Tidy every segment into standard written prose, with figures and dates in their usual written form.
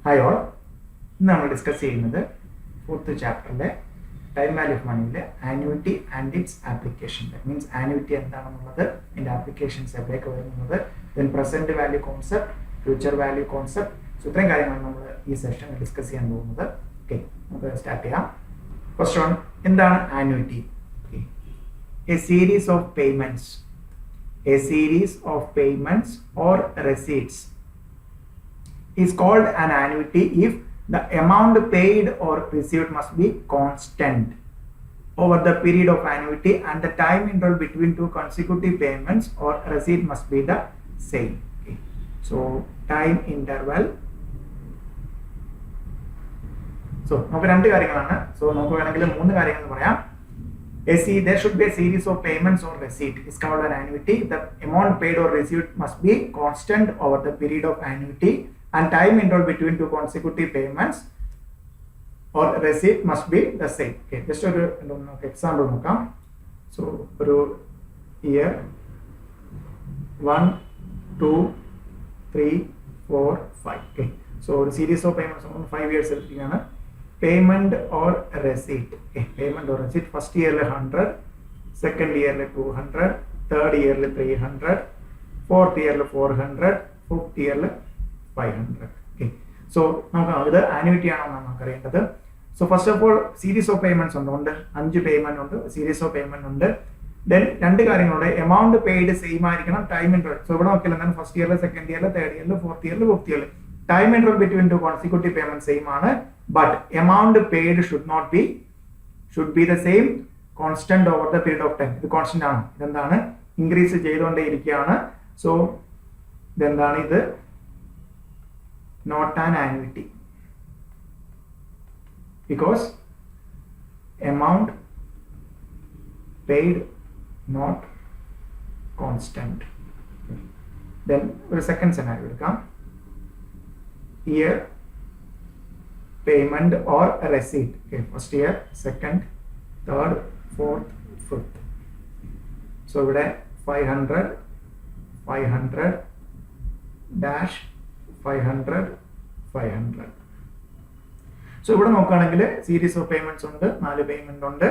Hi all. ഇന്ന് നമ്മൾ discuss ചെയ്യുന്നത് ഫോർത്ത് ചാപ്റ്ററിലെ ടൈം വാല്യൂ ഓഫ് മണിയിലെ annuity and its application. Means annuity എന്താണെന്നുള്ളത്, അതിൻ്റെ ആപ്ലിക്കേഷൻസ് എവിടെയൊക്കെ വരുന്നത്, then present value concept, future value concept. So ഇത്രയും കാര്യമാണ് നമ്മൾ ഈ സെഷനിൽ ഡിസ്കസ് ചെയ്യാൻ പോകുന്നത്. ഓക്കെ, നമുക്ക് സ്റ്റാർട്ട് ചെയ്യാം. ഫസ്റ്റ് വൺ, എന്താണ് annuity? A series of payments, A series of payments or receipts is called an annuity if the amount paid or received must be constant over the period of annuity and the time interval between two consecutive payments or receipt must be the same. Okay. So time interval. So നമുക്ക് രണ്ട് കാര്യങ്ങളാണ്. So നമുക്ക് വേണമെങ്കിൽ മൂന്ന് കാര്യങ്ങൾ പറയാം. There should be a series of payments or receipt is called an annuity. The amount paid or received must be constant over the period of annuity and time interval between two consecutive payments or receipt must be the same. Okay, just ഒരു example നോക്കാം. So ഒരു year 1 2 3 4 5. Okay, so ഒരു series of payments 5 years എടുത്തിരിക്കുകയാണ്. Payment or receipt. Okay, payment or receipt. First year 100, second year 200, third year 300, fourth year 400, fifth year 500. Okay, so നമുക്ക് ഇത് annuity ആണോ നമുക്ക് അറിയേണ്ടത്. So first of all series of payments ഉണ്ട്, 5 payment ഉണ്ട്, series of payment ഉണ്ട്. Then രണ്ട് കാര്യങ്ങളുണ്ട്, എമൗണ്ട് പെയ്ഡ് സെയിം ആയിരിക്കണം, ടൈം ഇന്റർവൽ. സോ ഇവിടെ നോക്കിയാൽ എന്താണ്, ഫസ്റ്റ് ഇയറിൽ, സെക്കൻഡ് ഇയറിൽ, തേർഡ് ഇയറിൽ, ഫോർത്ത് ഇയറിൽ, ഫിഫ്ത്ത് ഇയറിൽ time interval between two consecutive payment same ആണ്. But amount paid should be the same constant over the period of time. ഇത് കോൺസ്റ്റന്റ് ആണ്, ഇതെന്താണ്, ഇൻക്രീസ് ചെയ്തുകൊണ്ടേ ഇരിക്കുകയാണ്. സോ ഇതെന്താണ്, ഇത് not an annuity because amount paid not constant. Then a second scenario will come. Year payment or receipt. Okay, first year, second, third, fourth, fifth. So ഇവിടെ 500 500 dash 500 500. So ഇവിടെ നോക്കുകയാണെങ്കിൽ series of payments ഉണ്ട്, 4 payment ഉണ്ട്.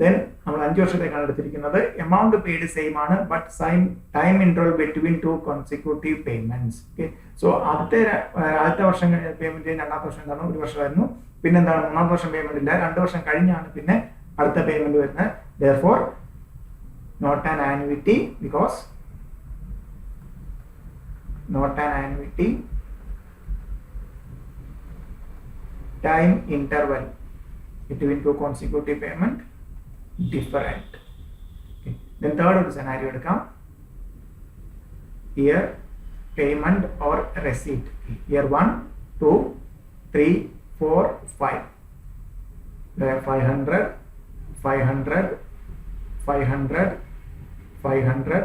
Then നമ്മൾ 5 വർഷത്തേക്കാണ് എടുത്തിരിക്കുന്നത്. Amount paid same ആണ്, but time interval between two consecutive payments. Okay, so ആദ്യത്തെ വർഷം പേയ്മെന്റ്, രണ്ടാമത്തെ വർഷം എന്താണ്, 1 വർഷമായിരുന്നു. പിന്നെ എന്താണ്, മൂന്നാമത്തെ വർഷം പേയ്മെന്റ് ഇല്ല, 2 വർഷം കഴിഞ്ഞാണ് പിന്നെ അടുത്ത പേയ്മെന്റ് വരുന്നത്. therefore not an annuity because not an annuity. Time interval between two consecutive payment different. Okay. Then third scenario എടുക്കാം. Year payment or receipt. Year 1 2 3 4 5. There 500 500 500 500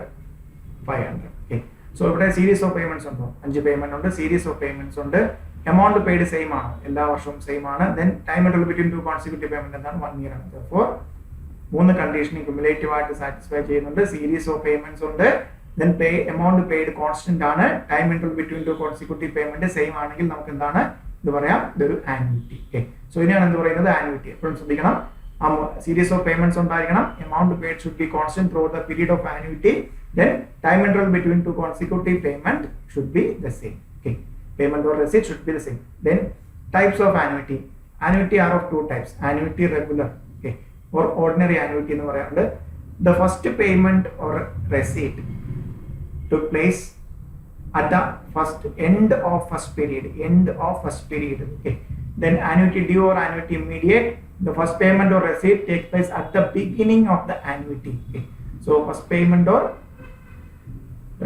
500. Okay. So ഇവിടെ സീരീസ് ഓഫ് പേയ്മെന്റ്സ് ഉണ്ടോ, 5 payment ഉണ്ട്, series of payments ഉണ്ട്, amount paid same ആണ്, എല്ലാ വർഷവും same ആണ്. Then time interval between two consecutive payment എന്താണ്, 1 ഇയർ ആണ്. therefore 3 കണ്ടീഷനെ ക്യുമുലേറ്റീവ് ആയിട്ട് സാറ്റിസ്ഫൈ ചെയ്യുന്നുണ്ട്. സീരീസ് ഓഫ് പേയ്മെന്റ്സ് ഉണ്ട്, ദെൻ എമൗണ്ട് പെയ്ഡ് കോൺസ്റ്റന്റ് ആണ്, time interval between two consecutive payment same ആണെങ്കിൽ നമുക്ക് എന്താണ് ഇത് പറയാം, ഇതൊരു ആന്യൂറ്റി. ഓക്കെ, സോ ഇതിനാണ് എന്ത് പറയുന്നത്, ആന്യൂറ്റി. എപ്പോഴും ശ്രദ്ധിക്കണം, സീരീസ് ഓഫ് പേയ്മെന്റ്സ് ഉണ്ടായിരിക്കണം, amount paid should B constant through the period of annuity, then time interval between two consecutive payment should be the same. Okay, payment or receipt should be the same. Then types of annuity. Annuity are of 2 types. Annuity regular, okay, or ordinary annuity എന്ന് പറയാറുണ്ട്. The first payment or receipt took place at the end of first period. Okay. Then annuity due or annuity immediate. The first payment or receipt takes place at the beginning of the annuity. Okay. So first payment or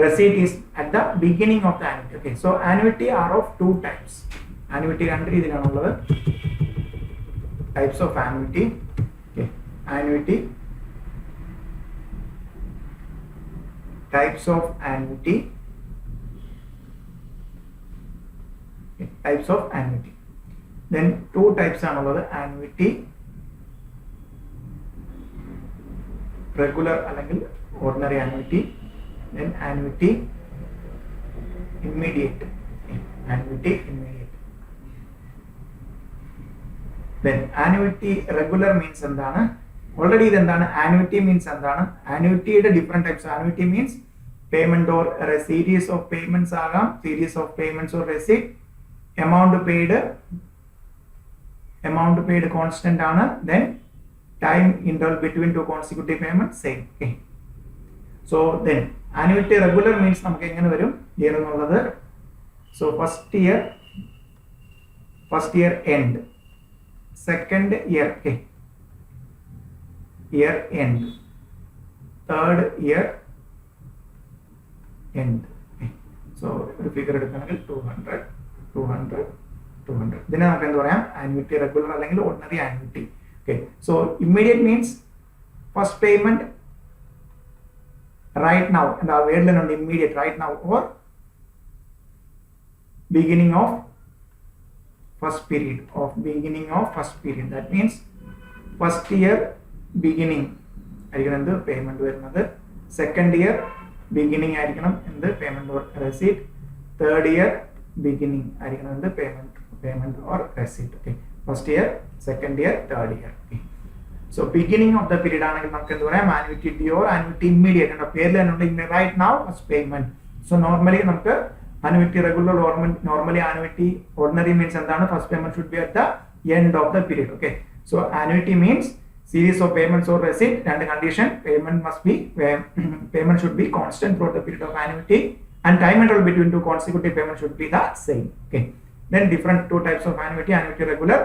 receipt is at the beginning of the annuity. Okay, so annuity are of 2 types. Annuity രണ്ട് രീതിയിലാണുള്ളത്. Types of annuity. Okay, annuity, types of annuity. Okay, types of annuity. Then 2 types ആണുള്ളത്, annuity regular അല്ലെങ്കിൽ ordinary annuity. Then annuity immediate. Annuity immediate. Then annuity regular means എന്താണ്? Already ഇതെന്താണ്? Annuity means എന്താണ്? Annuityയുടെ different types. Annuity means payment or a series of payments ആകാം, series of payments or receipt. Amount paid constant ആണ്. Then time interval between two consecutive payments same. Okay. So then annuity regular means നമുക്ക് എങ്ങനെ വരും year എന്നുള്ളത്? So first year end, second year, okay, year end, third year end. Okay. So ഒരു figure എടുക്കണമെങ്കിൽ 200 200 200. ഇതിനെ നമുക്ക് എന്ത് പറയാം? annuity regular അല്ലെങ്കിൽ ordinary annuity. Okay. So immediate means first payment right now, and our word learned immediate right now, or beginning of first period, that means first year beginning ആയിരിക്കണം എന്ത് payment വരുന്നത്, second year beginning ആയിരിക്കണം എന്ത് payment or receipt, third year beginning ആയിരിക്കണം എന്ത് payment or receipt. Okay. First year, second year, third year. Okay. So beginning of the period ആണെങ്കിൽ നമുക്ക് എന്ത് പറയാം? annuity due or annuity immediate. എന്ന പേരിൽ തന്നെ right now first payment. So normally നമുക്ക് annuity regular or normally annuity ordinary means എന്താണ്? First payment should be at the end of the period. Okay. So annuity means series of payments or receipt, and the condition payment should be constant throughout the period of annuity, and time interval between two consecutive payments should be the same. Okay. Then different two types of annuity regular.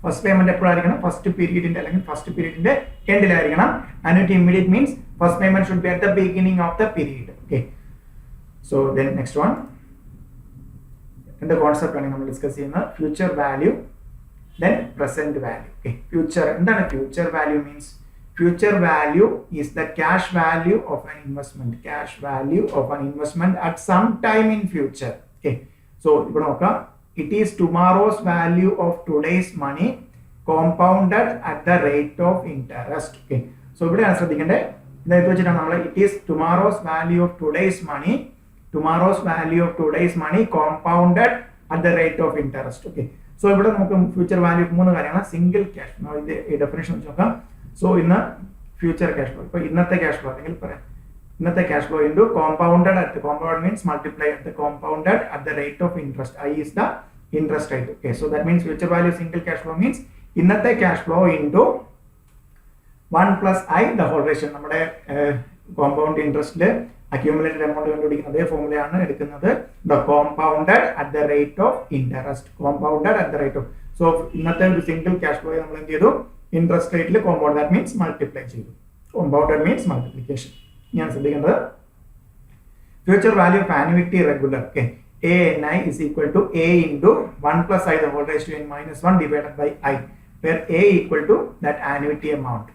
First payment എപ്പോഴായിരിക്കണം? First പീരീഡിന്റെ അല്ലെങ്കിൽ first പീരീഡിന്റെ എൻഡിലായിരിക്കണം. annuity immediate means first payment should be at the beginning of the period. Okay. So then next one, the concept ആണ് നമ്മൾ discuss ചെയ്യുന്നത് future value, then present value. Okay. Future എന്താണ്? future value means future value is the cash value of an investment at some time in future. Okay. So ഇപ്പോൾ നോക്കാം, it is tomorrow's value of today's money compounded at the rate of interest. Okay. So ഇവിടെയാണ് ശ്രദ്ധിക്കേണ്ടത്. ഇതായിട്ട് വെച്ചിട്ടാണ് നമ്മൾ it is tomorrow's value of today's money compounded at the rate of interest. Okay. So ഇവിടെ നമുക്ക് future value മൂന്ന് കാര്യങ്ങളാണ്. Single cash, ഇത് ഈ ഡെഫിനേഷൻ വെച്ച് നോക്കാം. സോ ഇന്ന് ഫ്യൂച്ചർ ക്യാഷ് ഫ്ലോ, ഇപ്പോൾ ഇന്നത്തെ ക്യാഷ് ഫ്ലോ അല്ലെങ്കിൽ പറയാം ഇന്നത്തെ cash flow into compounded at compound means multiply at compounded at the rate of interest. I is the interest rate. Okay. So that means future value single cash flow means ഇന്നത്തെ cash flow into 1 + i the whole ratio. നമ്മുടെ compound ഇൻട്രസ്റ്റിൽ accumulated amount കണ്ടുപിടിക്കുന്ന അതേ ഫോർമുലയാണ് എടുക്കുന്നത്. The compounded at the rate of interest. So ഇന്നത്തെ ഒരു single cash flow നമ്മൾ എന്ത് ചെയ്തു? ഇൻട്രസ്റ്റ് റേറ്റിൽ കോമ്പൗണ്ട്, ദാറ്റ് മീൻസ് മൾട്ടിപ്ലൈ ചെയ്തു. Compounded means multiplication. ഞാൻ ശ്രദ്ധിക്കേണ്ടത് future value of annuity regular. Okay. ANI is equal to A into 1 + i the whole raised to n minus 1 divided by I, where A equal to that annuity amount.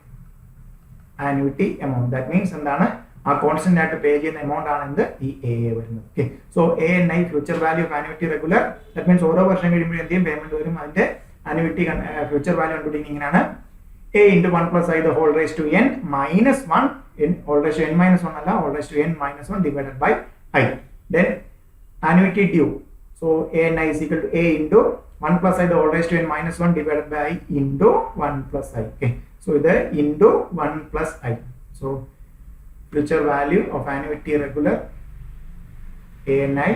That means എന്താണ്? ആ constant ആയിട്ട് പേ ചെയ്യുന്ന amount ആണ് എന്ത്? ഈ A വരുന്നത്. Okay. So ANI future value of annuity regular. That means ഓരോ വർഷം കഴിയുമ്പോൾ എന്ത് ചെയ്യും? പേയ്മെന്റ് വരും. അതിന്റെ ആനുവിറ്റി ഫ്യൂച്ചർ വാല്യൂ കണ്ടുപിടിക്കുന്നത് ഇങ്ങനെയാണ്. A into 1 + i the whole raised to n minus 1, whole raised to n minus 1 അല്ല, whole raised to n minus 1 divided by I. Then annuity due. So ANI is equal to A into 1 + i the whole raised to n minus 1 divided by I into 1 + i. Okay. So ഇത് into 1 + i. So future value of annuity regular ANI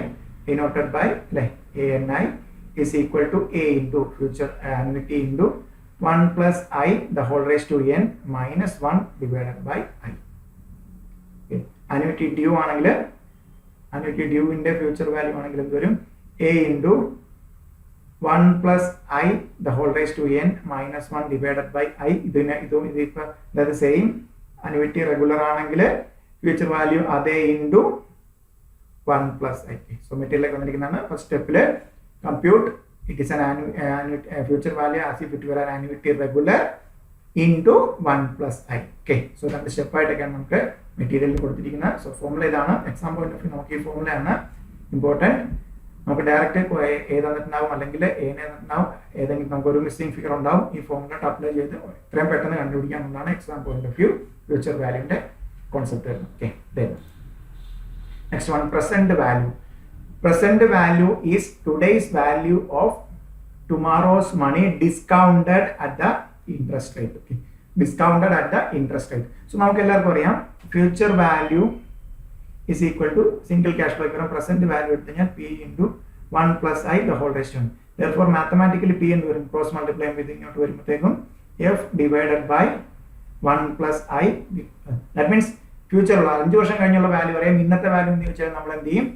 denoted by ANI is equal to A into future annuity into 1 + i the whole raised to n minus 1 divided by I. Okay. Annuity due ആണെങ്കിൽ annuity due ന്റെ future value ആണെങ്കിൽ എന്ത് വരും? A into 1 + i the whole raised to n minus 1 divided by I. ഇതിപ്പോൾ അതായത് same annuity regular ആണെങ്കിൽ future value അതേ into 1 + i. So മെറ്റീരിയലൊക്കെ വന്നിരിക്കുന്നതാണ്. First സ്റ്റെപ്പിൽ compute it is an future value as if it were an annuity regular into 1 + i. Okay. So രണ്ട് സ്റ്റെപ്പായിട്ടൊക്കെയാണ് നമുക്ക് മെറ്റീരിയലിൽ കൊടുത്തിരിക്കുന്നത്. So formula ഇതാണ്. എക്സാം പോയിന്റ് ഓഫ് വ്യൂ നമുക്ക് ഈ ഫോർമുലയാണ് ഇമ്പോർട്ടൻറ്റ്. നമുക്ക് ഡയറക്റ്റ് ഏതെന്നിട്ടുണ്ടാവും അല്ലെങ്കിൽ ഏതെന്നിട്ടുണ്ടാവും, ഏതെങ്കിലും നമുക്കൊരു മിസ്സിംഗ് ഫിഗർ ഉണ്ടാവും. ഈ ഫോർമുല അപ്ലൈ ചെയ്ത് എത്രയും പെട്ടെന്ന് കണ്ടുപിടിക്കാനുള്ളതാണ് exam point of view future വാല്യൂവിൻ്റെ കോൺസെപ്റ്റ് വരുന്നത്. Okay. Next one, present value. Present value is today's value of tomorrow's money discounted at the interest rate. Okay, discounted at the interest rate. So നമുക്ക് എല്ലാവർക്കും അറിയാം future value is equal to single cash flow equivalent present value എടുത്തു കഴിഞ്ഞാൽ p into 1 plus I the whole raised to n. Therefore mathematically p എന്ന് വരും, cross multiply with ഇങ്ങോട്ട് വരുമ്പോഴത്തേക്കും f divided by 1 plus I. That means future ഉള്ള 5 വർഷം കഴിഞ്ഞുള്ള value അറിയാം, ഇന്നത്തെ വാല്യൂ എന്ന് വെച്ചാൽ നമ്മൾ എന്ത് ചെയ്യും,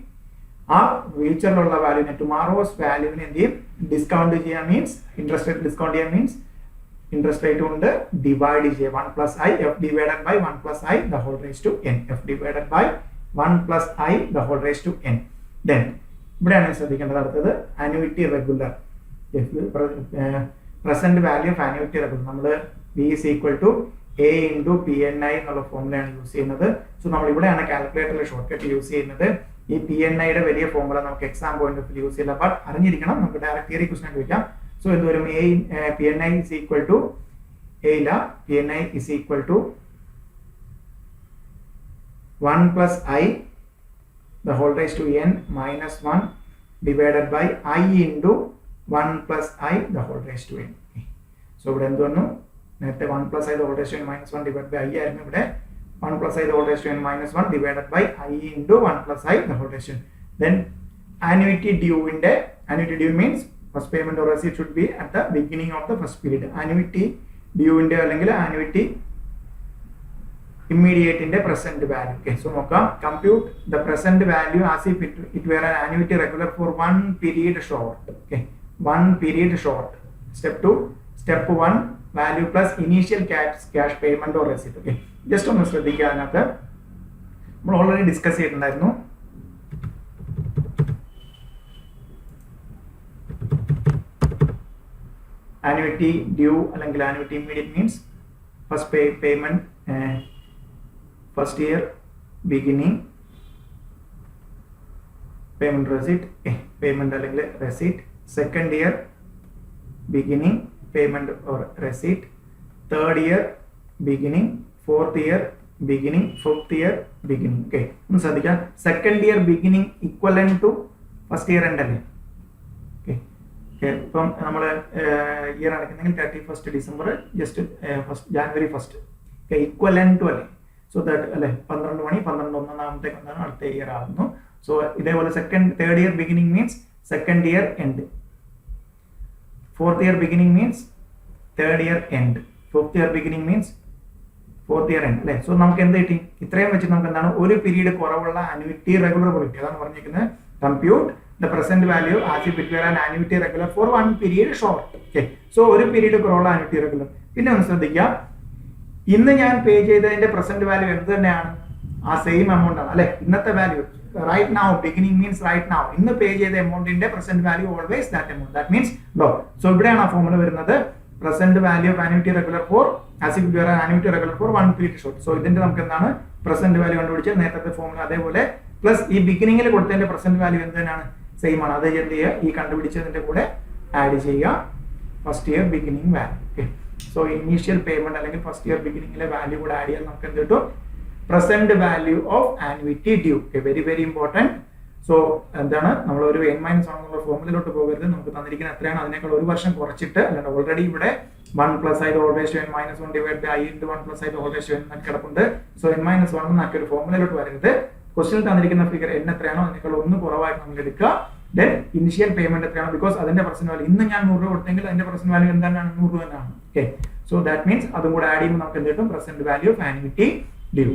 ആ ഫ്യൂച്ചറിലുള്ള വാല്യൂവിനെ ടുമാറോസ് വാല്യൂവിനെ എന്ത് ചെയ്യും, ഡിസ്കൗണ്ട് ചെയ്യാൻ മീൻസ് ഇൻട്രസ്റ്റ് റേറ്റ് ഡിസ്കൗണ്ട് ചെയ്യാൻ മീൻസ് ഇൻട്രസ്റ്റ് റേറ്റ് കൊണ്ട് ഡിവൈഡ് ചെയ്യുക. 1 plus I f divided by 1 plus I the whole raised to n. f divided by 1 plus I the whole raised to n. Then ഇവിടെയാണ് ശ്രദ്ധിക്കേണ്ടത് അടുത്തത് annuity regular. Present value of annuity regular നമ്മൾ v is equal to a into PNI എന്നുള്ള ഫോർമുലയാണ് use ചെയ്യുന്നത്. So നമ്മൾ ഇവിടെയാണ് കാൽക്കുലേറ്ററിൽ short cut use ചെയ്യുന്നത്. ഈ PNIയുടെ വലിയ ഫോർമുല നമുക്ക് എക്സാം പോയിന്റ് ഓഫ് യൂസ് ചെയ്യില്ല, ബട്ട് അറിഞ്ഞിരിക്കണം, നമുക്ക് ഡയറക്റ്റ് തിയറി ക്വസ്റ്റൻ ചോദിക്കാം. സോ എന്ത് വരും, PNI is equal to a ഇല്ല, PNI is equal to 1 plus I the whole raised to n minus 1 divided by I into 1 plus I the whole raised to n. So ഇവിടെ എന്ത് വന്നു, നേരത്തെ 1 plus I the whole raised to n minus 1 divided by I ആയിരുന്നു, ഇവിടെ 1 plus I the whole raised to n minus 1 divided by I into 1 plus I the whole raised to n. Then annuity due inde, annuity due means first payment or receipt should be at the beginning of the first period. Annuity due inde allengil annuity immediate inde present value. Okay, so nokam compute the present value as if it were an annuity regular for one period short. Okay, one period short. Step 2, step 1 value plus initial cash payment or receipt. Okay, just ഒന്ന് ശ്രദ്ധിക്കുക, അതിനകത്ത് നമ്മൾ already discuss ചെയ്തിട്ടുണ്ടായിരുന്നു. annuity due അല്ലെങ്കിൽ annuity immediate means first payment first year beginning payment receipt payment അല്ലെങ്കിൽ receipt, second year beginning payment or receipt, third year beginning, fourth year beginning, fifth year beginning. Okay, ഒന്ന് ശ്രദ്ധിക്കാം, second year beginning equivalent to first year end അല്ലേ. Okay, ഇപ്പം നമ്മൾ year അടയ്ക്കുന്നെങ്കിൽ 31st December just January 1st equivalent to അല്ലേ. So that അല്ലെ 12 മണി 12/1 എന്താണ് അടുത്ത ഇയർ ആകുന്നു. സോ ഇതേപോലെ third year beginning means second year end, fourth year beginning means third year end, fifth year beginning means fourth year end അല്ലേ. So നമുക്ക് എന്ത് കിട്ടി, ഇത്രയും വെച്ച് നമുക്ക് എന്താണ് ഒരു പീരീഡ് കുറവുള്ള annuity regular കിട്ടി. അതാണ് പറഞ്ഞിരിക്കുന്നത് compute the present value as if it were an annuity regular for one period short. Okay, so ഒരു പീരീഡ് കുറവുള്ള annuity regular. പിന്നെ ഒന്ന് ശ്രദ്ധിക്കുക, ഇന്ന് ഞാൻ പേ ചെയ്തതിന്റെ പ്രസന്റ് വാല്യൂ എന്ത് തന്നെയാണ്, ആ സെയിം എമൗണ്ട് ആണ് അല്ലെ. ഇന്നത്തെ value right now, beginning means right now, ഇന്ന് പേ ചെയ്ത എമൗണ്ടിന്റെ present value always that amount, that means ഡോ. സോ ഇവിടെയാണ് ആ ഫോർമുല വരുന്നത്, present value of annuity regular for as if it were an annuity regular for one period short. So ഇതിന്റെ നമുക്ക് എന്താണ് പ്രസന്റ് വാല്യൂ കണ്ടുപിടിച്ച് നേരത്തെ ഫോർമുല അതേപോലെ പ്ലസ് ഈ ബിഗിനിങ്ങിൽ കൊടുത്തതിന്റെ പ്രസന്റ് വാല്യൂ എന്ത് തന്നെയാണ്, സെയിം ആണ്. അത് എന്ത് ചെയ്യുക, ഈ കണ്ടുപിടിച്ചതിന്റെ കൂടെ ആഡ് ചെയ്യുക first year beginning value. Okay, so initial payment അല്ലെങ്കിൽ ഫസ്റ്റ് ഇയർ ബിഗിനിങ്ങിലെ വാല്യൂ കൂടെ ആഡ് ചെയ്യാൻ നമുക്ക് എന്ത് കിട്ടും, present value of annuity due. Okay, very very important. So എന്താണ്, നമ്മൾ ഒരു n-1 എന്നുള്ള ഫോർമുലയിലോട്ട് പോകരുത്, നമുക്ക് തന്നിരിക്കുന്ന എത്രയാണ് അതിനേക്കാൾ ഒരു വർഷം കുറച്ചിട്ട്, അല്ലാണ്ട് ഓൾറെഡി ഇവിടെ 1 plus I the whole raised to n minus 1 divided by I into 1 plus I the whole raised to n കിടപ്പുണ്ട്. സോ n-1 എന്നാക്കി ഒരു ഫോർമുലയിലോട്ട് വരരുത്. ക്വസ്റ്റ്യനിൽ തന്നിരിക്കുന്ന ഫിഗർ n എത്രയാണോ അതിനേക്കാൾ ഒന്ന് കുറവായിട്ട് നമ്മൾ എടുക്കുക. ദെൻ ഇനിഷ്യൽ പേയ്മെന്റ് എത്രയാണ്, ബിക്കോസ് അതിന്റെ പ്രസന്റ് വാല്യൂ ഇന്ന് ഞാൻ 100 രൂപ കൊടുത്തെങ്കിൽ അതിന്റെ പ്രസന്റ് വാല്യൂ എന്താണ്, 100 രൂപ തന്നെയാണ്. ഓക്കെ, സോ ദാറ്റ് മീൻസ് അതും കൂടെ ആഡ് ചെയ്യുമ്പോൾ നമുക്ക് എന്ത് കിട്ടും, present value of annuity due.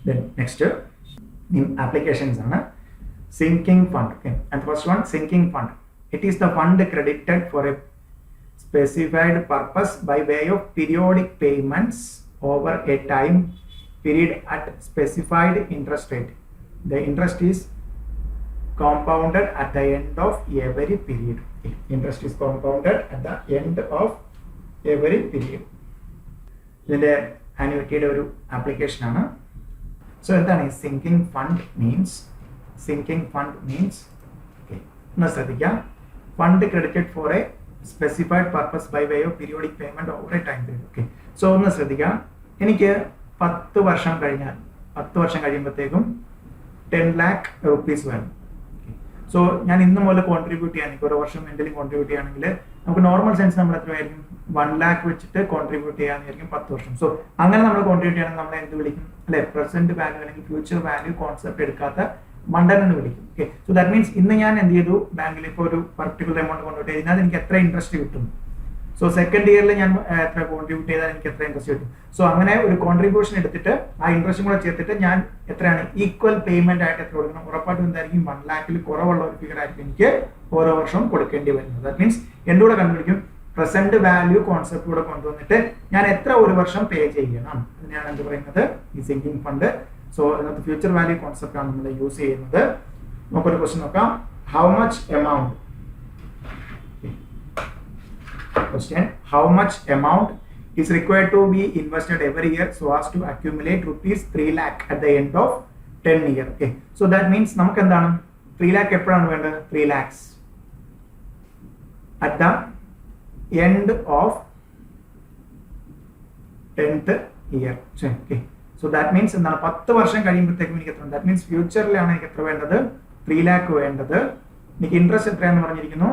Then next in applications ആണ് sinking fund. Okay, and first one, sinking fund. It is the fund credited for a specified purpose by way of periodic payments over a time period at specified interest rate. The interest is compounded at the end of every period. Okay, interest is compounded at the end of every period. ഇതിന്റെ annuity ഒരു application ആണ്. So എന്താണ് sinking fund means? Sinking fund means, okay, ഒന്ന് ശ്രദ്ധിക്കുക, fund credited for a specified purpose by way of periodic payment over a time period. Okay, so ഒന്ന് ശ്രദ്ധിക്കുക, എനിക്ക് 10 വർഷം കഴിയുമ്പോഴത്തേക്കും 10 lakh rupees വേണം. സോ ഞാൻ ഇന്ന് മുതൽ കോൺട്രിബ്യൂട്ട് ചെയ്യാൻ ഒരു വർഷം എന്തെങ്കിലും കോൺട്രിബ്യൂട്ട് ചെയ്യുകയാണെങ്കിൽ നമുക്ക് നോർമൽ സെൻസ് നമ്മൾ എത്രയായിരിക്കും 1 lakh വെച്ചിട്ട് കോൺട്രിബ്യൂട്ട് ചെയ്യാനായിരിക്കും 10 വർഷം. സോ അങ്ങനെ നമ്മൾ കോൺട്രിബ്യൂട്ട് ചെയ്യണമെങ്കിൽ നമ്മൾ എന്ത് വിളിക്കും അല്ലെ, പ്രസന്റ് വാല്യൂ അല്ലെങ്കിൽ ഫ്യൂച്ചർ വാല്യൂ കോൺസെപ്റ്റ് എടുക്കാത്ത മണ്ടൻ എന്ന് വിളിക്കും. ഓക്കെ, സോ ദാറ്റ് മീൻസ് ഇന്ന് ഞാൻ എന്ത് ചെയ്തു, ബാങ്കിൽ ഇപ്പോൾ ഒരു പർട്ടിക്കുലർ എമൗണ്ട് കൊണ്ടുപോയിട്ട് ഇതിനകത്ത് എനിക്ക് എത്ര ഇൻട്രസ്റ്റ് കിട്ടും, സോ സെക്കൻഡ് ഇയറിൽ ഞാൻ എത്ര കോൺട്രിബ്യൂട്ട് ചെയ്താൽ എനിക്ക് എത്ര ഇൻട്രസ്റ്റ് കിട്ടും. സോ അങ്ങനെ ഒരു കോൺട്രിബ്യൂഷൻ എടുത്തിട്ട് ആ ഇൻട്രസ്റ്റും കൂടെ ചേർത്തിട്ട് ഞാൻ എത്രയാണ് ഈക്വൽ പേയ്മെന്റ് ആയിട്ട് എത്ര കൊടുക്കണം, ഉറപ്പായിട്ടും എന്തായിരിക്കും 1 lakhൽ കുറവുള്ള ഒരു ഫിഗർ ആയിരിക്കും എനിക്ക് ഓരോ വർഷവും കൊടുക്കേണ്ടി വരുന്നത്. ദാറ്റ് മീൻസ് എൻ്റെ കൂടെ കണ്ടുപിടിക്കും പ്രസന്റ് വാല്യൂ കോൺസെപ്റ്റ് കൂടെ കൊണ്ടുവന്നിട്ട് ഞാൻ എത്ര ഒരു വർഷം പേ ചെയ്യണം, അതിനാണ് എന്ത് പറയുന്നത് ഈ സിങ്കിങ് ഫണ്ട്. സോ അതിനകത്ത് ഫ്യൂച്ചർ വാല്യൂ കോൺസെപ്റ്റ് ആണ് നമ്മൾ യൂസ് ചെയ്യുന്നത്. നമുക്കൊരു ക്വസ്റ്റ്യൻ നോക്കാം. How much amount question, how much amount is required to be invested every year so as to accumulate rupees 3 lakh at the end of 10 year. Okay, so that means നമുക്ക് എന്താണ് 3 lakh എപ്പോഴാണ് വേണ്ടത്, 3 lakhs at the end of 10th year. Okay, so that means എന്താണ് 10 വർഷം കഴിയുമ്പോഴത്തേക്കും എനിക്ക് എത്ര, that means ഫ്യൂച്ചറിലാണ് എനിക്ക് എത്ര വേണ്ടത്, 3 lakh വേണ്ടത്. എനിക്ക് ഇൻട്രസ്റ്റ് എത്രയാണെന്ന് പറഞ്ഞിരിക്കുന്നു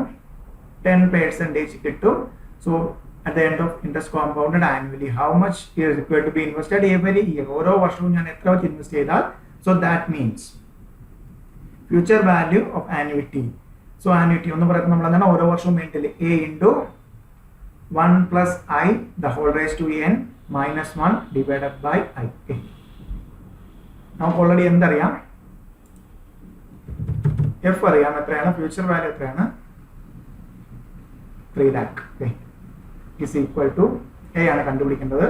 10% കിട്ടും. So at the end of interest compounded annually, how much is required to be invested every year, ഓരോ വർഷവും ഞാൻ എത്ര വെച്ച് ഇൻവെസ്റ്റ് ചെയ്താൽ. So that means future value of annuity. So annuity ഒന്ന് പറയുന്നത് നമ്മൾ എന്താണ് ഓരോ വർഷവും വേണ്ടില്ല, a into 1 plus I the whole raised to n minus 1 divided by I. Okay, നമുക്ക് ഓൾറെഡി എന്തറിയാം, എഫ് അറിയാം, എത്രയാണ് ഫ്യൂച്ചർ വാല്യൂ എത്രയാണ് 3 lakh. Okay, is equal to a ആണ് കണ്ടുപിടിക്കേണ്ടത്.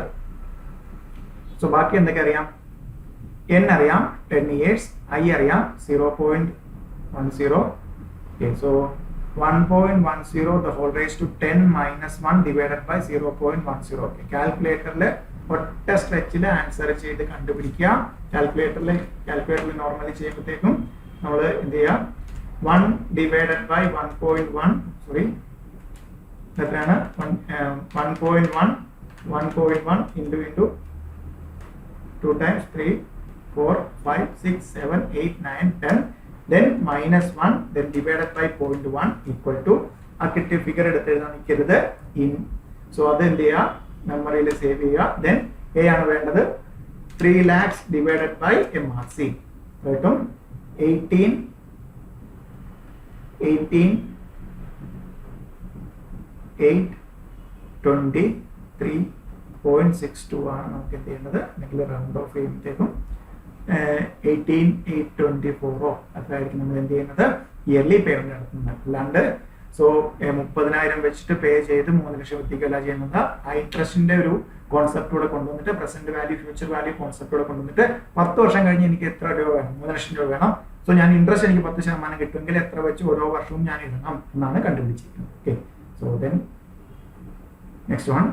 സോ ബാക്കി എന്തൊക്കെ അറിയാം, n അറിയാം 10 years, I അറിയാം 0.10. okay, so 1.10 the whole raised to 10 minus 1 divided by 0.10. okay, കാൽക്കുലേറ്ററിൽ ഒറ്റ സ്ട്രെച്ചിൽ ആൻസർ ചെയ്ത് കണ്ടുപിടിക്കുക. കാൽക്കുലേറ്ററിൽ നോർമലി ചെയ്യുമ്പോഴത്തേക്കും നമ്മൾ എന്ത് ചെയ്യുക, 1 divided by 1.1 sorry എത്രയാണ് 1.1 into 2 times 3 4 5 6 7 8 9 10 then minus 1 then divided by 0.1 equal to ആ കിട്ടിയ ഫിഗർ എടുത്ത് എഴുതാൻ നിൽക്കരുത് ഇൻ. സോ അത് എന്ത് ചെയ്യുക, മെമ്മറിയിൽ സേവ് ചെയ്യുക. ദെൻ എ ആണ് വേണ്ടത് 3 lakhs divided by MRC കേട്ടും 823.62 ആണ് നമുക്ക് എന്ത് ചെയ്യേണ്ടത്, അല്ലെങ്കിൽ റൗണ്ട് ഓഫ് ചെയ്യുമ്പോഴത്തേക്കും 18,824 അത്രയായിരിക്കും നമ്മൾ എന്ത് ചെയ്യുന്നത് ഇയർലി പേയ്മെന്റ് നടത്തുന്നത്. അല്ലാണ്ട് സോ 30,000 വെച്ചിട്ട് പേ ചെയ്ത് 3 ലക്ഷം എത്തിക്കല്ല ചെയ്യുന്നത്. ആ ഇൻട്രസ്റ്റിന്റെ ഒരു കോൺസെപ്റ്റൂടെ കൊണ്ടുവന്നിട്ട് പ്രസന്റ് വാല്യൂ ഫ്യൂച്ചർ വാല്യൂ കോൺസെപ്റ്റൂടെ കൊണ്ടുവന്നിട്ട് 10 വർഷം കഴിഞ്ഞ് എനിക്ക് എത്ര രൂപ വേണം, 3 ലക്ഷം രൂപ വേണം. സോ ഞാൻ ഇൻട്രസ്റ്റ് എനിക്ക് 10% കിട്ടുമെങ്കിൽ എത്ര വെച്ച് ഓരോ വർഷവും ഞാൻ ഇടണം എന്നാണ് കണ്ടുപിടിച്ചിരിക്കുന്നത്. Okay, so then next one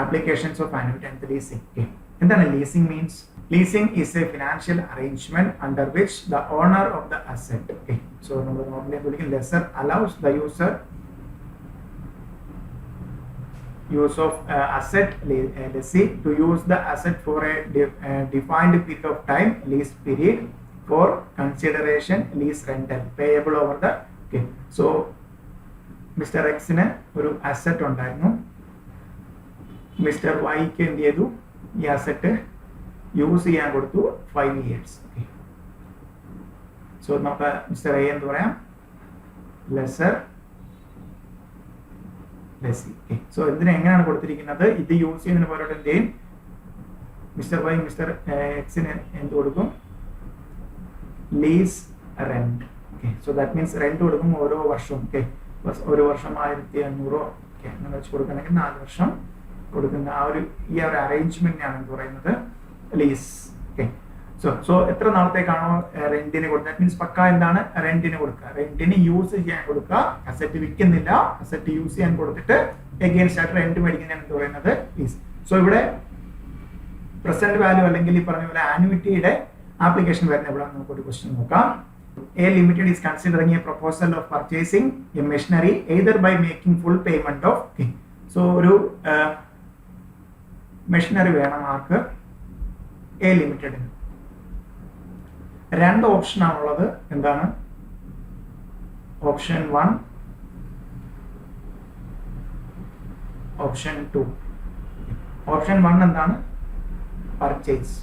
applications of annuity and leasing. Okay, എന്താണ് leasing means? Leasing is a financial arrangement under which the owner of the asset, okay, so നമ്മൾ normally വിളിക്കുന്ന lessor allows the user use of asset lessee to use the asset for a defined period of time, lease period, for consideration lease rental payable over the. Okay, so Mr. Xന് ഒരു asset ഉണ്ടായിരുന്നു, mister വൈക്ക് എന്ത് ചെയ്തു, ഈ asset use ചെയ്യാൻ കൊടുത്തു 5 years. Okay, so നമുക്ക് mister A എന്ന് പറയാം ലെസർ ലെസി. ഓക്കെ, സോ ഇതിന് എങ്ങനെയാണ് കൊടുത്തിരിക്കുന്നത്, ഇത് യൂസ് ചെയ്യുന്നതിന് പകരം എന്ത് ചെയ്യും, മിസ്റ്റർ വൈ മിസ്റ്റർ എക്സിന് എന്ത് കൊടുക്കും, lease rent. Okay, so that means rent കൊടുക്കും ഓരോ വർഷവും. ഓക്കെ, ഒരു വർഷം 1,500 ഓക്കെ അങ്ങനെ വെച്ച് കൊടുക്കണമെങ്കിൽ 4 വർഷം കൊടുക്കുന്ന ആ ഒരു ഈ ഒരു അറേഞ്ച്മെന്റിനാണ് എന്ത് പറയുന്നത് ലീസ്. ഓക്കെ, സോ എത്ര നാളത്തേക്കാണോ റെന്റിന് കൊടുക്കുക, ദാറ്റ് മീൻസ് പക്ക എന്താണ് റെന്റിന് കൊടുക്കുക, റെന്റിന് യൂസ് ചെയ്യാൻ കൊടുക്കുക, അസറ്റ് വിൽക്കുന്നില്ല, അസറ്റ് യൂസ് ചെയ്യാൻ കൊടുത്തിട്ട് എഗെയിൻസ്റ്റ് ആയിട്ട് റെന്റ് മേടിക്കുന്നതാണ് എന്ത് പറയുന്നത് ലീസ്. സോ ഇവിടെ പ്രസന്റ് വാല്യൂ അല്ലെങ്കിൽ ഈ പറഞ്ഞ പോലെ ആനുവിറ്റിയുടെ ആപ്ലിക്കേഷൻ വരുന്ന എവിടെ നമുക്കൊരു ക്വസ്റ്റ്യൻ നോക്കാം. A Limited is considering a proposal of purchasing a machinery either by making full payment of. Okay, so ഒരു മെഷീനറി വേണം ആർക്ക്, എ ലിമിറ്റഡിന്. 2 ഓപ്ഷൻ ആണുള്ളത്. എന്താണ്, ഓപ്ഷൻ 1, ഓപ്ഷൻ 2. ഓപ്ഷൻ 1 എന്താണ്? പർച്ചേസ്.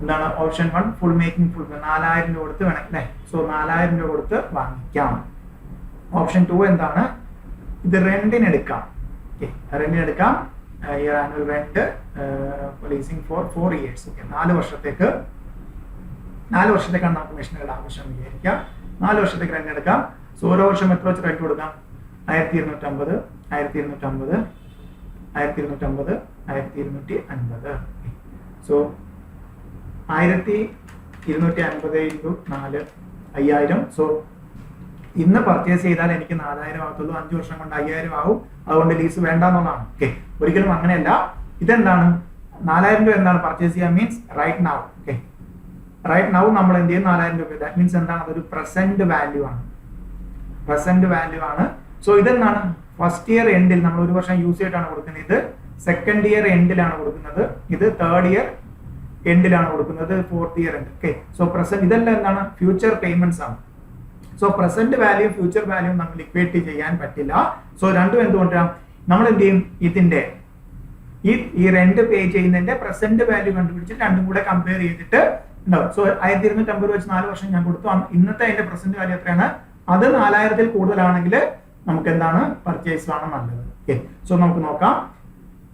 എന്താണ് ഓപ്ഷൻ 1? ഫുൾ മേക്കിംഗ് ഫുൾ 4000 രൂപ കൊടുത്ത് വേണം അല്ലേ? സോ 4000 രൂപ കൊടുത്ത് വാങ്ങിക്കാം. ഓപ്ഷൻ 2 എന്താണ്? ഇത് റെന്റിന് എടുക്കാം. റെന്റിന് എടുക്കാം. Annual rent leasing for 4 years. 4 വർഷത്തേക്കാണ് നമുക്ക് മെഷീനുകളുടെ ആവശ്യം വിചാരിക്കാം. 4 വർഷത്തേക്ക് റെന്റ് എടുക്കാം. സോ ഓരോ വർഷം എത്ര വെച്ച് റെന്റ് കൊടുക്കാം? 1250, 1250, 1250, 1250. സോ 1250 × 4 5000. സോ ഇന്ന് പർച്ചേസ് ചെയ്താൽ എനിക്ക് 4000 ആകത്തുള്ളൂ. 5 വർഷം കൊണ്ട് 5000 ആവും. അതുകൊണ്ട് ലീസ് വേണ്ട എന്നുള്ളതാണ്. ഓക്കെ, ഒരിക്കലും അങ്ങനെയല്ല. ഇതെന്താണ്? 4000 രൂപ എന്താണ് പർച്ചേസ് ചെയ്യാൻ means right now. Okay, right now നമ്മൾ എന്ത് ചെയ്യും? 4000 രൂപ. ദാറ്റ് മീൻസ് എന്താണ്? അതൊരു പ്രസന്റ് വാല്യൂ ആണ്. പ്രസന്റ് വാല്യൂ ആണ്. സോ ഇതെന്താണ്? ഫസ്റ്റ് ഇയർ എൻഡിൽ നമ്മൾ 1 വർഷം യൂസ് ചെയ്തിട്ടാണ് കൊടുക്കുന്നത്. ഇത് സെക്കൻഡ് ഇയർ എൻഡിലാണ് കൊടുക്കുന്നത്. ഇത് തേർഡ് ഇയർ എൻഡിലാണ് കൊടുക്കുന്നത്. Fourth year end. Okay, so present ഇതെല്ലാം എന്താണ്? ഫ്യൂച്ചർ പേയ്മെന്റ്സ് ആണ്. So present value future value നമ്മൾ ഇക്വേറ്റ് ചെയ്യാൻ പറ്റില്ല. സോ രണ്ടും എന്തുകൊണ്ടാണ്? നമ്മൾ എന്ത് ചെയ്യും? ഇതിന്റെ ഈ റെന്റ് പേ ചെയ്യുന്നതിന്റെ പ്രസന്റ് വാല്യൂ കണ്ടുപിടിച്ചിട്ട് രണ്ടും കൂടെ കമ്പയർ ചെയ്തിട്ട് ഉണ്ടാവും. സോ 1250 വെച്ച് 4 വർഷം ഞാൻ കൊടുത്തു. ഇന്നത്തെ അതിന്റെ പ്രസന്റ് വാല്യൂ എത്രയാണ്? അത് 4000-ൽ കൂടുതലാണെങ്കിൽ നമുക്ക് എന്താണ്? പർച്ചേസ് ആണ് നല്ലത്. ഓക്കെ, സോ നമുക്ക് നോക്കാം.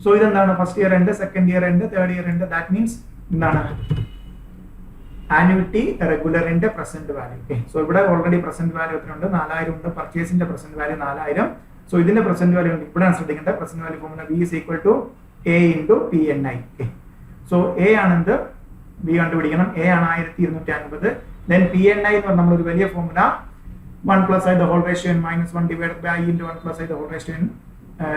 സോ ഇതെന്താണ്? First year end, second year end, third year end. That means എന്താണ്? ആനുവിറ്റി റെഗുലറിന്റെ പ്രസന്റ് വാല്യൂ. ഓക്കെ, സോ ഇവിടെ ഓൾറെഡി പ്രസന്റ് വാല്യൂ എത്രയുണ്ട്? 4000 ഉണ്ട്. പർച്ചേസിന്റെ പ്രസന്റ് വാല്യൂ 4000. സോ ഇതിന്റെ പ്രസന്റ് വാല്യൂ ഉണ്ട്. ഇവിടെയാണ് ശ്രദ്ധിക്കേണ്ടത്. Present value formula V = A × PNI. Okay, so A ആണെന്ത്? V കണ്ടുപിടിക്കണം. A ആണ് 1250. ദെൻ PNI എന്ന് പറഞ്ഞാൽ നമ്മളൊരു വലിയ formula 1 + I the whole ratio n - 1 divided by I × 1 + I the whole ratio n